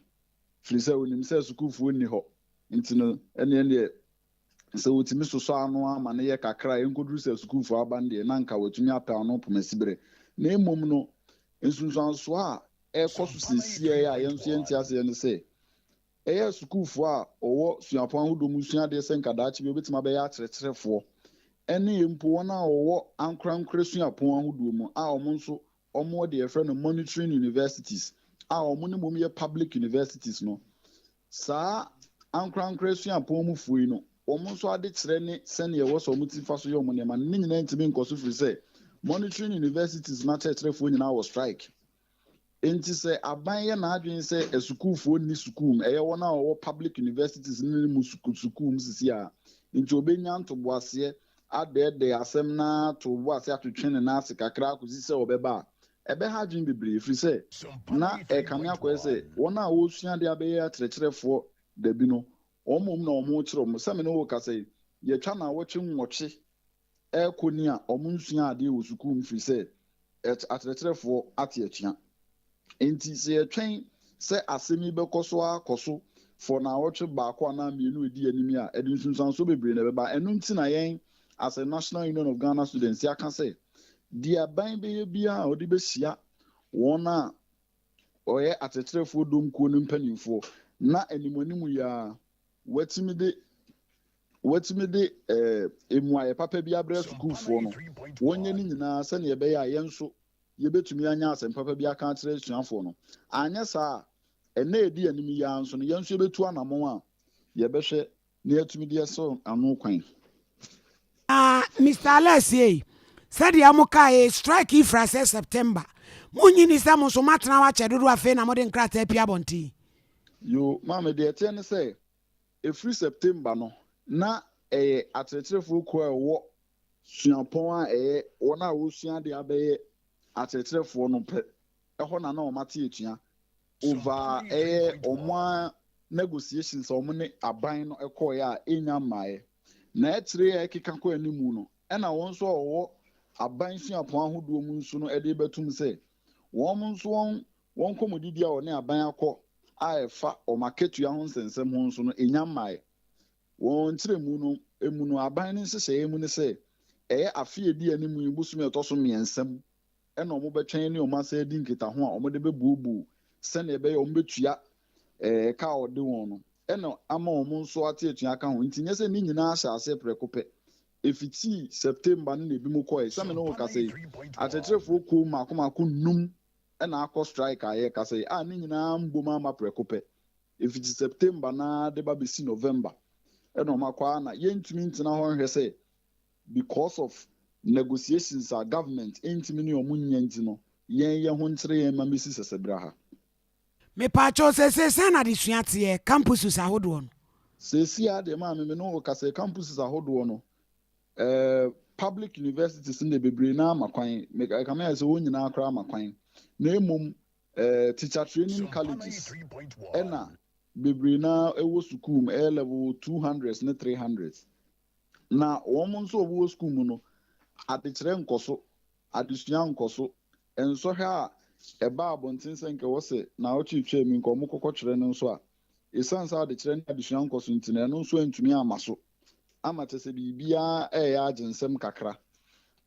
Speaker 12: flisa onim se sukufo ni ho nti no ene se wotimi soso ano ama ne ye kakra enkoduru se sukufo abande na nka wotumi apa no pomasibre na emom no ensunsanso a ekoso sesie a yenso yenti ase ne se eye sukufo a owo suapon hodom sua de se nkadaachi bi obetima be ya kyerɛkyerɛfo ene empo wona owo ankrankra suapon hodom a omo nso omo de efre no monitoring universities a omo ne mom ye public universities no saa ankrankra suapon mu fuyi no omo nso ade kyerɛ ne sene ye wo so omo ti fa so ye omo ne ma ne nyina ntimi nkoso firi se monitoring universities na kyerɛkyerɛfo nyina wo strike enti se aban ye na adwen se esukufo ni sukum eye wona wo public universities ni mu sukum sisi a enti obenya ntoboase adede asem na toboase atotwene na ase kakra akuzi se obeba ebe ha adwen bebre firi se na kame akwa se wona wo sua de abeye akyerɛkyerɛfo da bi no omom na omo kyerɛ mo se me no wo ka se ye twa na wo twe nwoche ekoni a omo nsua ade wo sukum firi se akyerɛkyerɛfo ate atua enti se twɛn se asemi bekoso akoso for na wotwe baako na mienu edi animi a edi nsunsanso bebre na beba enu nti na yen as a National Union of Ghana Students ya kan se dia ban beye bia odi behia wona oye atetrefo domkuo no mpanimfo na animonimu ya watimi de emuaye papa bi abre sukufo no wonye ni nyina se ne yebe ya yenso yebetumi anya asem papa bi aka kire suafo no anya saa ene edi animi ya nso no yenso yebetu anamon a yebehwe ne yatumi de so anu kwan
Speaker 1: Mr. Alessi said ya muka strike ifra se September munyi ni sa muso matena wa chedudu afe na modern krata pia bonti
Speaker 12: yo mama de ete ne say free September no na atetrefo ko ewo suapon a wona wo sua de abeye atetrefo no pe eho na o mate etua over omo negotiations omo ne aban no ekoya enya mae na etre ekeka ko animu no ena won so owo aban suapon ahodo mu nso no ede betum se won nso won komodidi a one aban akọ a efa o marketu ya ho nsensem ho nso no enya mae won tire mu no emu no aban ne nhyehyɛ emu ne se afi edi animu ibusum etoso miensem ena omo betwen ne o ma se di nkita ho a omo de bebuobu se na ebe ye omo betua ka ode won no ena ama omo nso ate atua ka ho ntinye se ni nyina ahya ase prekope efiti September ne bi mu koe se me no ka se atetrefo ko makoma ko num ena akọ strike aye ka se ni nyina mboma ma prekope if it is September na de ba be si November eno makwa na yentumi ntina ho nhwe say because of negotiations our government entimi ne omunnya ntino yen ho ntere yen ma mesi sesebra ha
Speaker 1: me pa cho se na de suate campuses ahodo no
Speaker 12: sesi ade ma me no ka say campuses ahodo no public universities in the bebre na makwan me ka me say wonyina akra makwan na emom teacher training colleges ena bebre na ewo school level 200s na 300s na womo nso owo school mu no adekere nkoso adesua nkoso enso ha eba abontin senke wo se na o chiefwe mi nko mokoko kire no nso a esansa adekere na adesua nkoso ntina no nso entumi amaso amatese bibia ya agensem kakra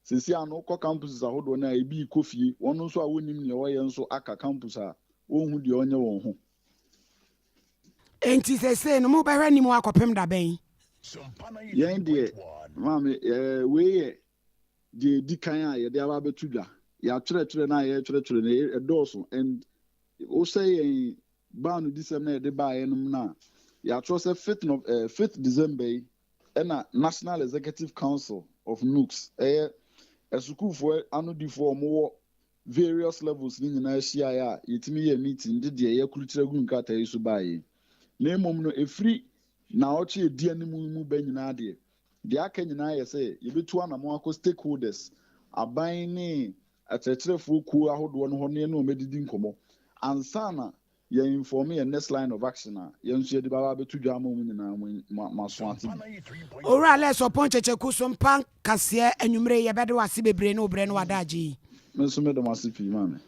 Speaker 12: sesi ano ko campuses ahodo na ebi kofie wono nso a wonim ne wo ye nso aka campus a ohun de onye won ho
Speaker 1: enti se no mo behwe ni mo akopem da ben
Speaker 12: yen de mama we ye di kan a ye de aba betudwa ya tire na ye tire na edoso and o say ban December na de ba ye num na ya tro say 5th December na National Executive Council of NUCS a school for anodifo mo various levels ni nyina hia ya yetimi ye meeting de ye kulutira gu nkata yesu bae na emom no efri na oche edi animu mu ba nyina de aka nyina ye say yebetu anamo akọ stakeholders aban ni akyerɛkyerɛfo ku ahodo no ho ne na omedidi nkomo ansana ye inform ye next line of action a ye nso ye de baba betu dwa ma mu nyina maso ate
Speaker 1: ora le so poncheche ku Sompa kase anwumre ye bede wase bebre na obre na wadaji
Speaker 12: menso me do masifi mame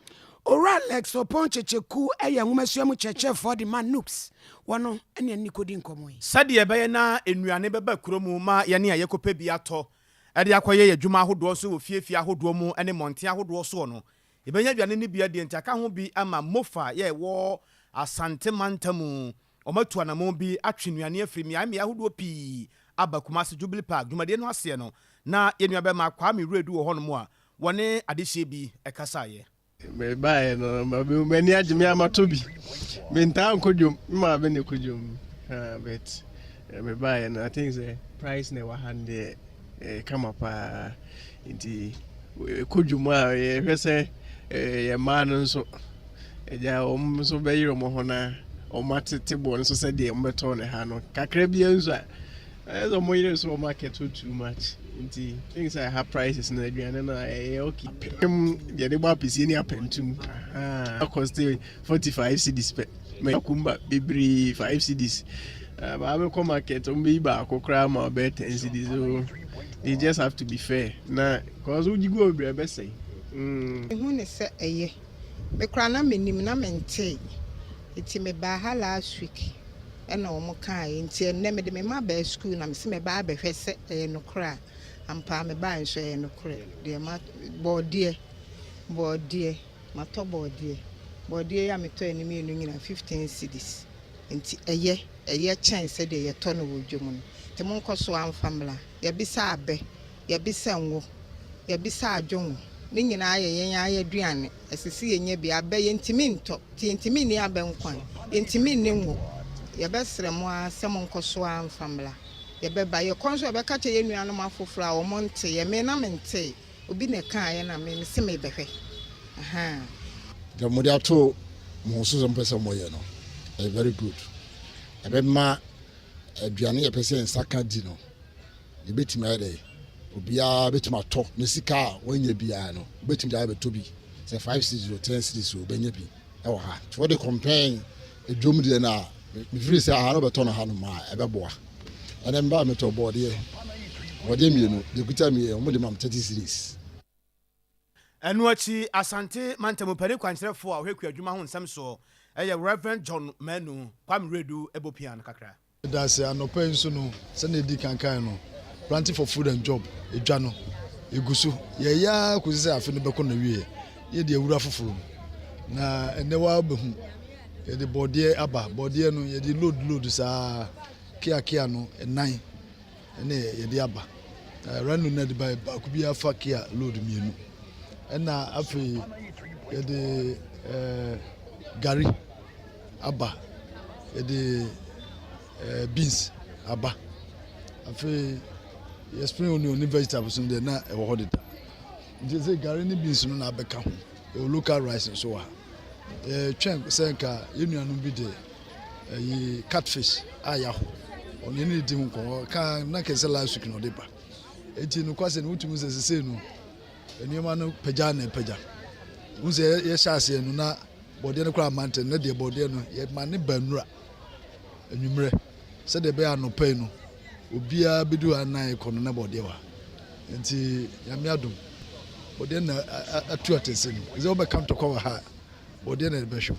Speaker 1: ora Alex so poncheche ku eye nwumasuamu cheche for the man nooks wono ene nikodi nkomo yi
Speaker 2: sade ebe na enuane beba kuromu ma ye ne ayekopa bi ato ade akoye adwuma ahodo so wo fiefie ahodo mu ene monte ahodo so no ebenya aduane ne bia de ntaka ho bi ama mofa ye wo asante mantamu omatu anamo bi atwenuane afiri mi ahodo pi abakumase Jubilee Park dwumade no ase no na yenua be ma kwa mi redu wo hono a wone adehye bi ekasaye
Speaker 13: me bae no me ni agime amatobi me nta nkodwom ma be ne kodwom but me bae no I think the price ne wa hande come up inti kodwom a ye hwese ye man nso eja so be yiro mo hona o matete bo nso se de mbeto ne ha no kakra bia nso a mo yire so market too much inti things I have prices na aduane na okay ye de ba pisi ni apentum cost 45 cedis pe me kumba bibri 5 cedis ba be come market o me ba akokra ma be 10 cedis so they just have to be fair na cause we go obre be say
Speaker 14: hu ne se eye me kra na menim na mente iti me ba ha last week ena o mo kai nti enne me de me ma ba school na me se me ba be hwese no kra ampa me ba nso no kra de ma bodie ma to bodie ya me to eni me no nyina 15 cedis nti eye chance de ye to no wodwom no te mo nkoso amfamla ye bisa abe ye bisa nwo ye bisa adwon ni nyina ye aduane esisi yenye bi abe ye ntimi nto ti ntimi ni abe nkwan ye ntimi ni nwo ye besre mo asem nkoso amfamla ye beba ye konso be ka che ye nuanom afoforo a wo monte ye me na mente obi ne kan ye na me se me behwe
Speaker 3: the modiato mo so some person mo ye no very good ebe ma aduane ye pese nsaka di no ye betima ade obia betima to ne sika wanya bia no betima da be to bi say 5 cities or 10 cities o benya bi e wo ha for the campaign edwom de na me free say ha no be to no ha no ma e be boa ene mba me to board ye wode mi no de kuta mi o mo de mam 30 cities
Speaker 2: enu achi asante mantamu pare kwankyerefo a hwekua adwuma ho nsem so eye Reverend John Manu kwam redu ebopian kakra
Speaker 15: that's anopa nso no se na edi kankan no planting for food and job edwa no egusu ye ya kuzi afi no beko na wie ye de awura foforo na ene wa behu ye de bodie aba bodie no ye de load sa kia no enan ene ye de aba ranu na de ba ku bia fa kia load mienu ena afi ye de gari aba the beans aba afi spring onion ni vegetables no de na e wo hodeta nti say gari ni beans no na abeka ho local rice so wa twen senka yenuanu bi de catfish ayaho oni ni di hu ko ka na kese last week no de ba eti no kwase no utumu sese no eniema no pagya na pagya unse ye hyase no na body no kra mountain na de body no ye ma ne banura enwumre se de be anopai no obia bedu anan ko no na body wa enti ya me adom body na atu atese no ze obe come to cover ha body na be show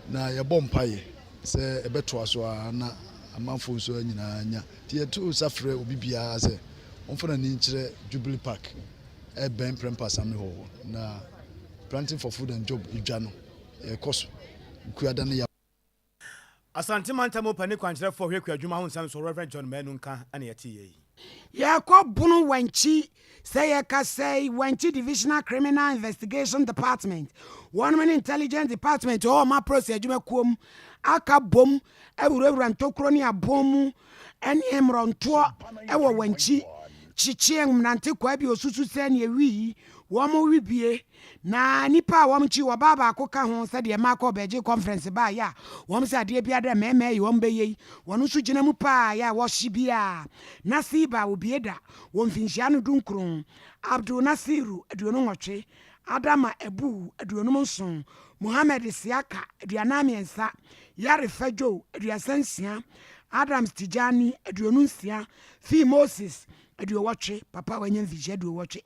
Speaker 15: na ye bom paye se ebeto aso na amanfo so nyina nya ti ye tu safre obi bia se onfona ni nkyere Jubilee Park ben prempa samne ho na planting for food and job idwa no e koso kuada ne ya
Speaker 2: Asante mantamo pani kwankyere for hwekwa adwuma ho nsam so Reverend John Menunka ana yati yi
Speaker 1: Yakobunu Wanchi say yaka say Wanchi Divisional Criminal Investigation Department one man intelligence department my process adwuma kuom aka bom ewurawura ntokro ne abomu ene emronto ewo Wanchi chichie mnante kwa bi osusu se ne wi wo mo wibie na nipa wo mchi wo baba akoka ho se de ma ko beje conference ba ya wo mse ade bia de meme yi wo mbeye wonu su gina mu pa ya wo hibia nasiba obieda wo mfinhia no dunkron Abdul Nasiru aduonu nwotwe Adama Ebu aduonu nson Muhammad Siaka aduana miensa Yare Fajo aduasansia Adams Tijani aduonu nsia Fi Moses aduowotwe papa wanyen vije aduowotwe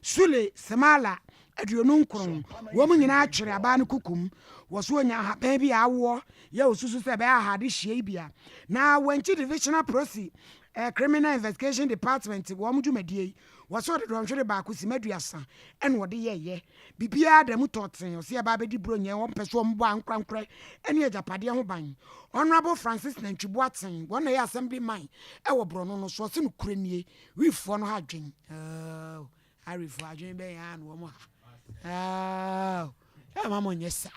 Speaker 1: Sule Samala aduonu nkron wo mu nyina atwere aba no kukum wo so nya ha ba bi awo ya osusu se ba ha de hie bia na Wanchi Divisional Prosi Criminal Investigation Department wo mu dwumadie wo so de donhwere ba ko simaduasa ene wo de yeye bibia da mu toten o se ba be di bronye wo mpeso mbo ankrankre ene agapade ho ban Honorable Francis Nantwibuaten wo na ya assemblyman e wo brono no so se no kuranie wifo no ha dwen arifu adwen be ya no mo ha mama nyesa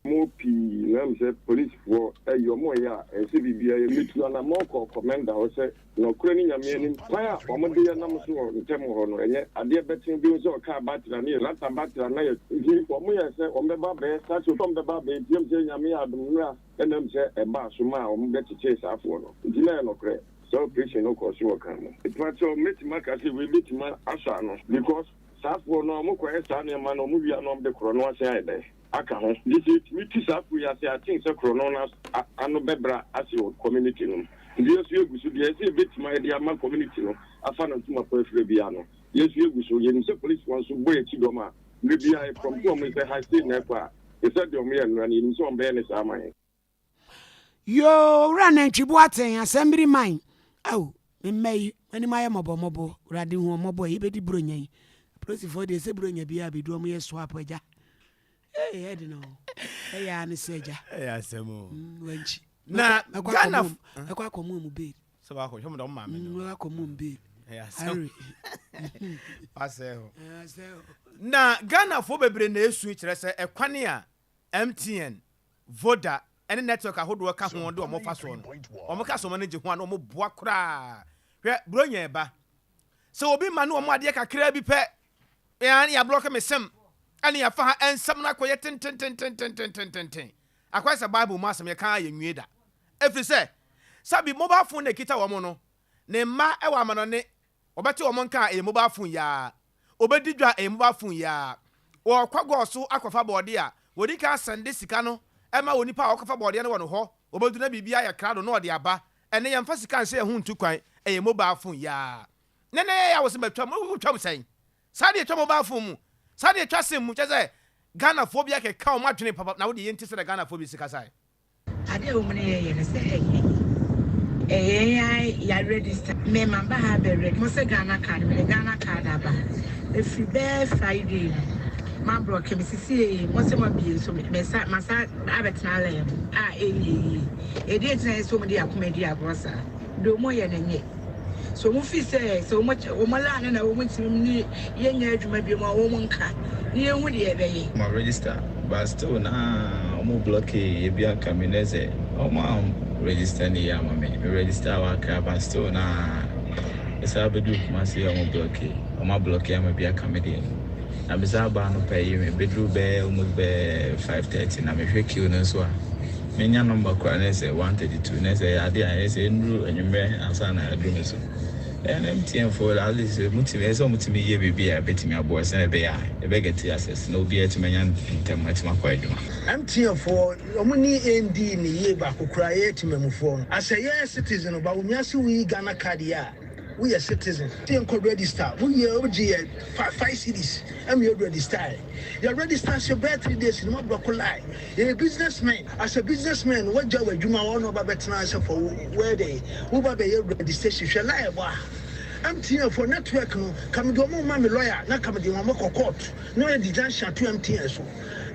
Speaker 16: mo pi nam se police for yo mo ya se bibia ye mitu na mo ko commander o se no kura ni nyame ni pa o mo de ya nam so ntem ho no enye ade betin bi so ka batira ni rata batira na ye ji o mo ya se o me ba be sa so be ba be diem se nyame adum ra enam se e ba so ma o mo be tiche sa afo no ji na no kre so patient no ko so kan no it ma so metima ka se we metima asa no because sa afo no mo ko e sa ne ma no mo wi no be kro no ase ai de aka ho this is we tisafu ya say I think say chrononas anu bebra as your community no yesu egusu de say betima de ama community no afa na tuma po efre bia no yesu egusu ye say police one so boy ti doma we bia from to me say high state na kwa e say de me no ni so mbe ne sa man
Speaker 1: yo run Nantwibuaten assembly man mmei ani maye mobo rade hu mobo yi bedi bronya police for de say bronya bia be do mo ye swap aja I don't know. Hey, I seja.
Speaker 2: Hey, Semo.
Speaker 1: Wanchi.
Speaker 2: Na Ghana
Speaker 1: akwa komu mu be.
Speaker 2: So ba ko hom do ma me no.
Speaker 1: Akwa komu be.
Speaker 2: Hey, Semo. Paseo. Na Ghana fo bebre na esu kire se ekwane a MTN, Voda, ene network ahodo ka ho do o mo fa so no. O mo ka so mo ne je ho an o mo boa kra. Hwe bronya eba. So obi ma no o mo ade kakra bi pe. Ya block me sem. Ani ya fa ensam na koye ten akwa se Bible mu asem ye kan ye nweda efri se sabi mobile phone na kita wo mo no ne ma e wa ma no ne obete wo mo nka e mobile phone ya obedi dwa e mobile phone ya wo kwago so akwafa bode a wodi ka sende sika no e ma woni pa akwafa bode ne wo no ho obedu na bibia ya krado no ode aba ene ye mfa sika nse hu ntu kwan e mobile phone ya nene ya wo se betwa mo twa sen sadi e twa mobile phone mu sadi e twase mu cheze Ghana phobia ke ka o madwene papa na wo de yenti se Ghana phobia sika sai
Speaker 17: ade o mene ye ne se ya register me mamba ha be ready mo se Ghana card aba if you be Friday ma bro ke mi sisi mo se mo bi so me sa masa abetna la e dey tena so mo dey akomedi agrosa do mo ye nenye so mo fi say so mo la na wo mo tim ni ye nya adwuma bi mo wo mo nka ni ehu de ye be ye
Speaker 18: ma register but still na mo block e bia caminese Register ni ya mame. Register wa but still na esa bedu kuma se block ya me bia kamede. Na bisa ba no pay me bedru be almost be 5:30 na me hwe queue no so a. Menya number kwa na say 132 na say ade a say nru anwumre ansa na adu me so. And MTN for at least mutimi ye bibi a betimi abo se na be ya e be get access no be to menya internet ma kwa adwuma.
Speaker 19: MTN for omuni ND ni ye ba kokura ye timamufo as a yes citizen ba unyasi we Ghana card ya we are citizen tin ko register we ye OG 5 cities am you register you register your birthday days no block lie you a businessman as a businessman what job adwuma won ba betena se for where they who ba be registration hwe lie ba MTN for network no come do mo ma me lawyer na come do mo court no e junction to MTN so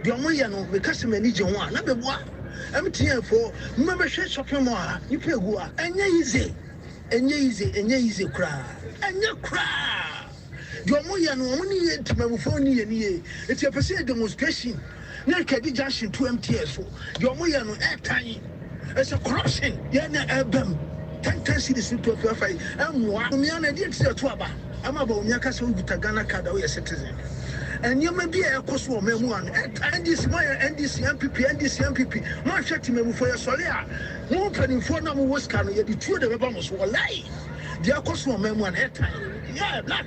Speaker 19: the omo ye no me customer ni je ho a na be boa MTN for me be hwe shopping mall a you pay go a enye easy kra enye kra the omo ye no omo ni timamufo ni ye it's a person demonstration na kedi junction to MTN so the omo ye no airtime it's a corruption ye na ebam 10 cities to 5 amwa me na dey to aba ama ba omi aka se uguta Ghana card we citizen and you may be a cost of memoir and this my NDC MPP my chatting memo for your solia no penny for no was can you the two the vamos will lie the cost of memoir yeah black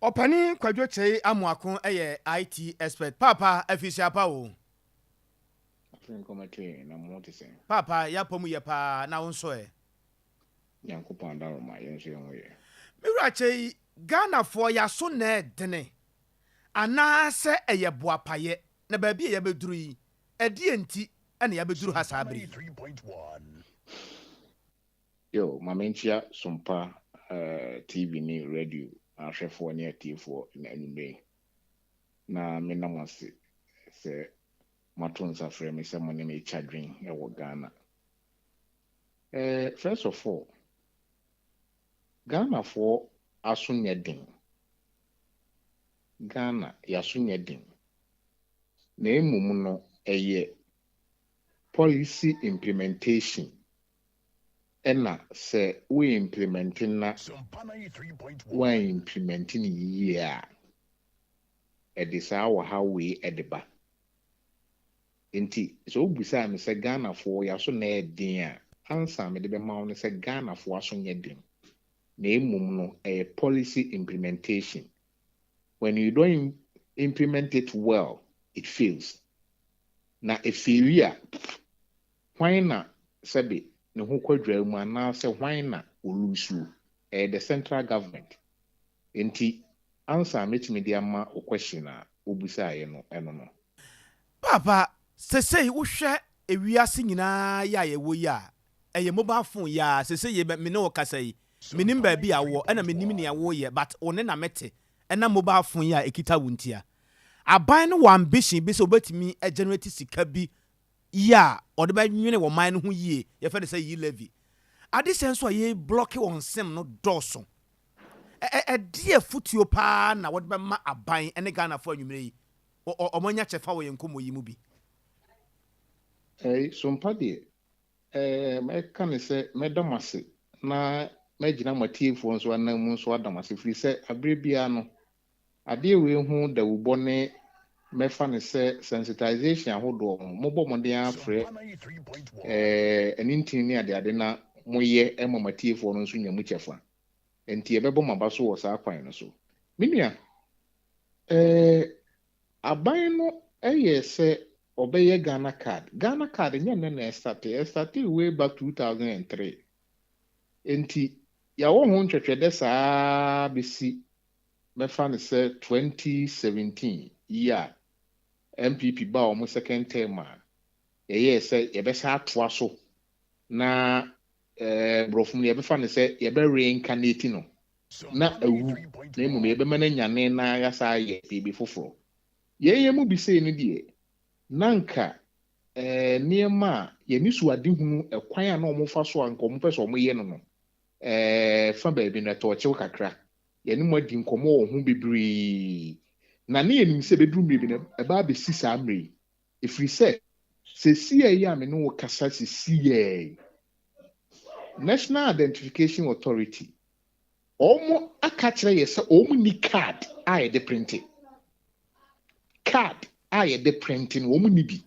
Speaker 2: Opani kwadwo chei amuako eye IT expert papa official pa wo
Speaker 20: na moti sen
Speaker 2: papa ya pomu ye pa na wonso e
Speaker 20: Yankopon da Roma yenso yenwe
Speaker 2: Mira chei Ghana for ya so na dene ana se eye boapaye na ba bia ya beduru yi edi enti ene ya beduru hasabri 3.1
Speaker 20: yo mamenchia Sompa TV ni radio ahwefo ne atifo na anumbe na menamase se matonsa frɛ me sɛ mo ne me chadwin e wo Ghana first of all Ghana for asunyedin Ghana yasunyedin na emum no eye policy implementation ena se we implementing na we implementing year edisa wa how we ediba enti so obisa me se Ghana for yaso na edin a ansa me de be ma no se Ghana for asunyedin na emum no a policy implementation. When you don't implement it well, it fails. Na a failure, why na sabi no ho kwadra mu ana say why na olusu the central government. Enti answer metimi de ama o question a obusa ye no eno no.
Speaker 2: Papa, sesei wo hwe ewiase nyina ya ye wo ya. Eye mobile phone ya sesei ye me no kasai. Minim ba bi awo na minim ne awo ye but one na mete na mobile phone ya ekita wuntia aban no ambition bi so obetimi generate sika bi ya ode ba nwene wo man no ho yie ye fe de say yi levy ade senso ye block won sem no doso die futuo pa na wode ba ma aban ene Ghana fo anwumre yi omonya chefa wo ye nkomo yi mu bi
Speaker 20: Sompa de me kan se medamase na magina matiefo nso anam nso adamase firi se abrebia no ade we hu da wubone mefa ne se sensitization ahodo mobɔ mode afre anintin ne ade na moye emamatiefo no nso nyamu chefa enti ebebo mabaso wo sa kwan no so menua aban no eye se obeye Ghana card nye na start way back 2003 enti ya wo ho ntwetwede saa besi mefa ne se 2017 year MPP ba o second term a ye se ye be sa atoa so na brofum ye be fa ne se ye be reincarnate no na awu na emu ye be mana nyane na ya sa ye bibi foforo ye mu bi se ni die nanka niema ye ni suade hunu ekwan a na omo fa so anka omo pese omo ye no no fa baabi na toche kakra ye ni mo di nkomo wo hu bibiri na ne ye nim se beduru mbi na eba be si sa amre efiri se se CIA me no kasa se CIA National Identification Authority omo aka kire ye se omo ni card a ye de printing card a ye de printing omo ni bi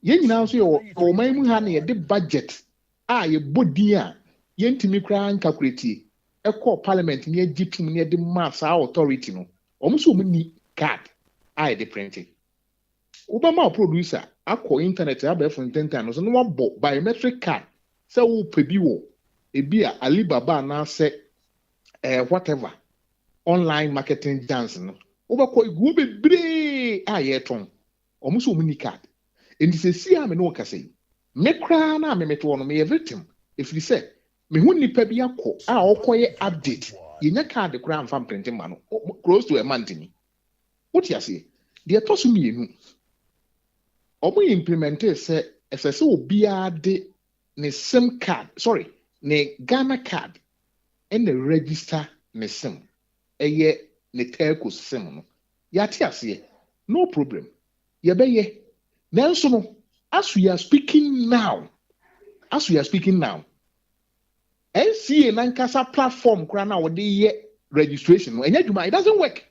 Speaker 20: ye nyina so ye o man mu ha na ye de budget a ye bodi a ye ntimi kra calculate e call parliament ni agitum ni de mass authority no omo so omo ni card a ye de printing Obama producer akọ internet abẹ́fọ̀ ntẹ́ntẹ́ àná sọ ní wọ́n bọ̀ biometric card sẹ́ wọ́n pè bí wọ̀ ebi a Alibaba anaasẹ́ whatever online marketing giants no wọ́n bẹ̀ kọ́ egu bebree a yẹ tọ́n ọmọ sọ ọmọ ní card ènti sẹ́ sí àmì ní wọ́n kàsẹ́ yìí mẹ́kura náà mẹ́mẹ́tọ́ wọn mẹ́yẹ victim efiri sẹ́ mẹ́hu nípa bi akọ a ọkọ yẹ update yẹn nyẹ card kura nfa mprinting ma no close to a month ni wọ́n ti ase deɛ ɛtɔ so mmienu omo implemented say ss obiara de ne sim card ne Ghana card and the register ne sim eye ne telco sim no yate ase no problem ye beye nanso no as we are speaking now NCA nankasa platform kura na wo de ye registration no enya dwuma it doesn't work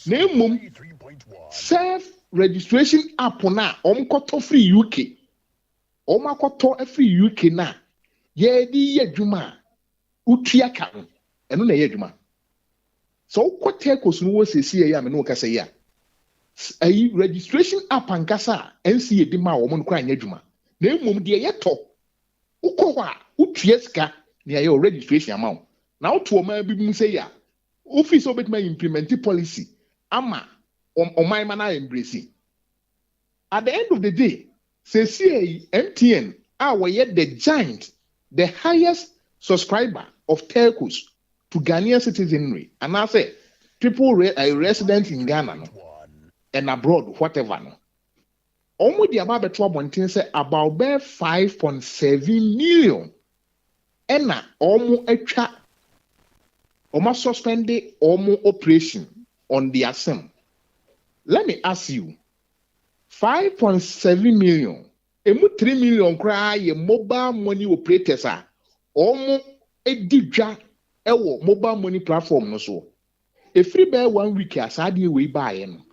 Speaker 20: na emom self registration app na omkoto free UK omakoto free UK na ye di ye dwuma utua kan eno na ye dwuma so ukote kosu wo sesi ya me no kasa ya ayi registration app ankasa NCA di ma wo no kwa anya dwuma na emom de ye to ukọ a utua sika na ye registration amount na uto ma bi mu say ya office obetma implement policy ama my man embrace. At the end of the day, say MTN are yet the giant, the highest subscriber of telcos to Ghanaian citizenry, and I say people residents in Ghana no, and abroad, whatever. No. Almost the about the say about 5.7 million, and na almost extra, almost suspended almost operation on the SIM. Let me ask you, 5.7 million, emu 3 million cry ye mobile money operators are almost a dija ewo mobile money platform no so. A free bear 1 week as I deal we buy him.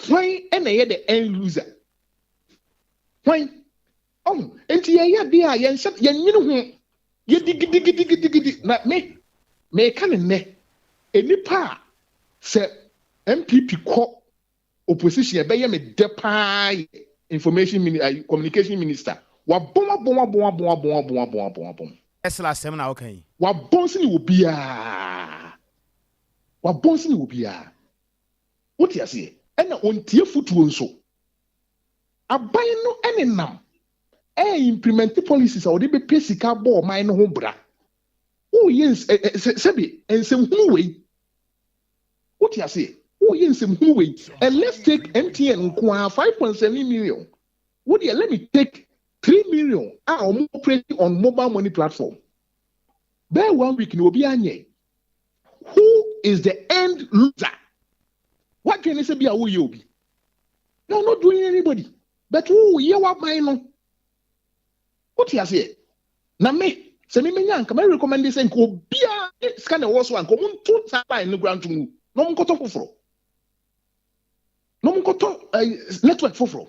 Speaker 20: Why and the end user? Why? Oh, and ya dear, yen you ye dig na me can ne any pa se MPP call opposition be me depa information communication minister wa bon
Speaker 2: esla sem na okay
Speaker 20: wa bon si ni obia what you say and ontie futuo nso aban no enenam implement policies a odi be pesika bo man no ho bra oh yes sebi ensem hu we what you say oh yes ensem hu we and let's take MTN 5.7 million what you let me take 3 million operating on mobile money platform by 1 week no obi anye who is the end loser what can you say be a who you be no not doing anybody but who you what mine no what you say na me se me menya nka me recommend say nka obia scan the worst one ko mun to tapa in the ground to mu no mun koto foforo no mun koto network foforo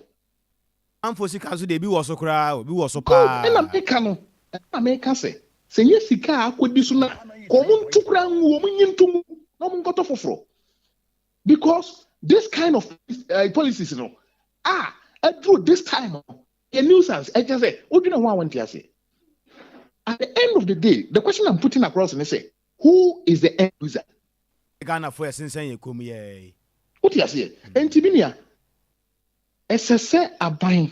Speaker 2: amfosi kaso de bi wo so kra obi wo so pa
Speaker 20: na me ka se nye sika akodi so na ko mun tukra nwo mun nyintum no mun koto foforo because this kind of policies no through this time a nuisance I just say what do you know want to say at the end of the day the question I'm putting across and say who is the end user
Speaker 2: Ghana for sense ye kom ye
Speaker 20: what you say entibinia esese aban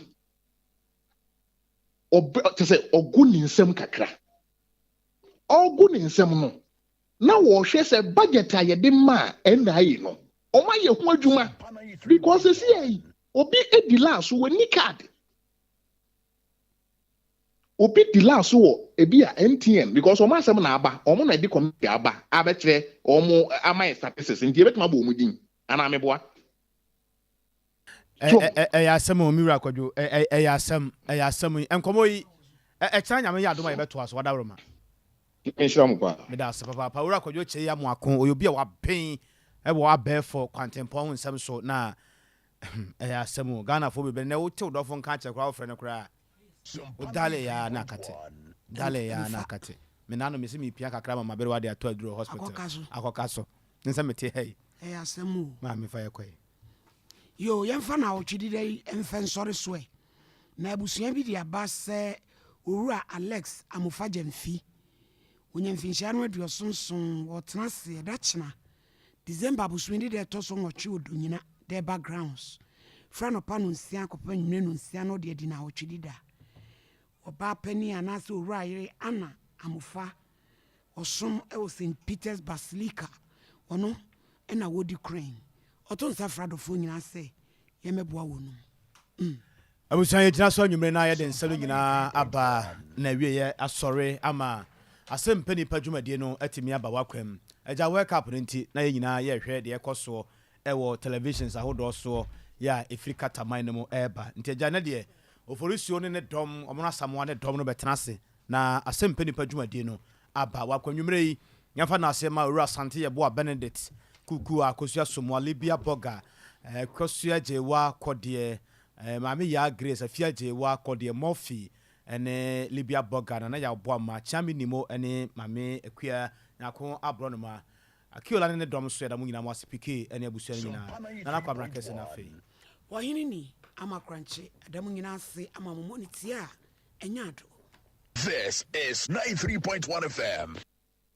Speaker 20: to say oguni nsem kakra oguni nsem no na wo hwe se budget a ye de ma NIA no o ma ye ho adwuma because see obi edila so wani card obi dila so ebi a MTN because omo asem na aba omo na di community aba abekire omo ama statistics nti ebetuma bo omudin ana meboa
Speaker 2: asɛm o mira kwadwo asɛm enkomo yi kyerɛ nyame yɛ adom a yɛbɛtoa so wadaworoma
Speaker 20: nhyira mo pa
Speaker 2: meda ase papa wura kwadwo kyerɛ ya mo ako oyobi a waben ɛwɔ abɛɛfo kwantempɔn ho nsɛm so na asɛm o Ghana fo bebe na wotew dɔfo nka kyerɛ kora wofrɛ no kora dale ya na akate me nano me se me pia kakra mama bere wade ato aduro hospital akoka so nsa mete hey
Speaker 1: asɛm o
Speaker 2: ma me fa yakɔ
Speaker 1: yo yɛmfa na ɔtwedi dɛ ɛmfɛ nsɔre so ɛ na abusua bi de aba sɛ owura Alex amofa gyamfi onyamfinhyia no aduɔsonson wɔtena se ɛda kyena December abusua de ɛtɔ so nwɔtwe odonyina their backgrounds fra no pa no nsia akɔpa nwumere no nsia no de adi na ɔtwedi da ɔbaa pani anaasɛ owura yere Anna amofa ɔsom ɛwɔ St. Peter's Basilica ɔno ɛna wɔdi crane ɔto nsa fra dɔfoɔ nyinaa sɛ yɛmɛboa wɔ no
Speaker 2: abusua yɛgyina so anwumere no yɛde nsa no nyinaa aba na awieyɛ asɔre ama asɛm pɛ nipa dwumadie no atumi aba wakwam agya world cup no nti na yɛ nyinaa yɛhwɛ deɛ ɛkɔ soɔ ɛwɔ televisions ahodoɔ soɔ yɛ a ɛfiri kataman no mu ɛɛba nti agya ne deɛ oforisuo ne dɔm ɔmo no asamoa ne dɔm no bɛtena ase na asɛm pɛ nipa dwumadie no aba wakwam nwumere yi yɛmfa no ase ma owura asante yɛboa Benedict kuku a kosua somoa Libia Boga kosua gyewa kɔdeɛ maame ya Grace afia gyewa kɔdeɛ Murphy ɛne Libia Boga na yɛ aboa ma Chami Nimo ɛne maame akua nyako aborɔ no ma akiola ne dɔm so yɛda mo nyinaa mo asepike ɛne abusua no nyinaa na nakɔ amra kɛse na afei
Speaker 1: wɔhene ni ama krankye ɛda mo nyinaa ase ama mo mɔne tie a ɛnya ado.
Speaker 21: This is 93.1 FM.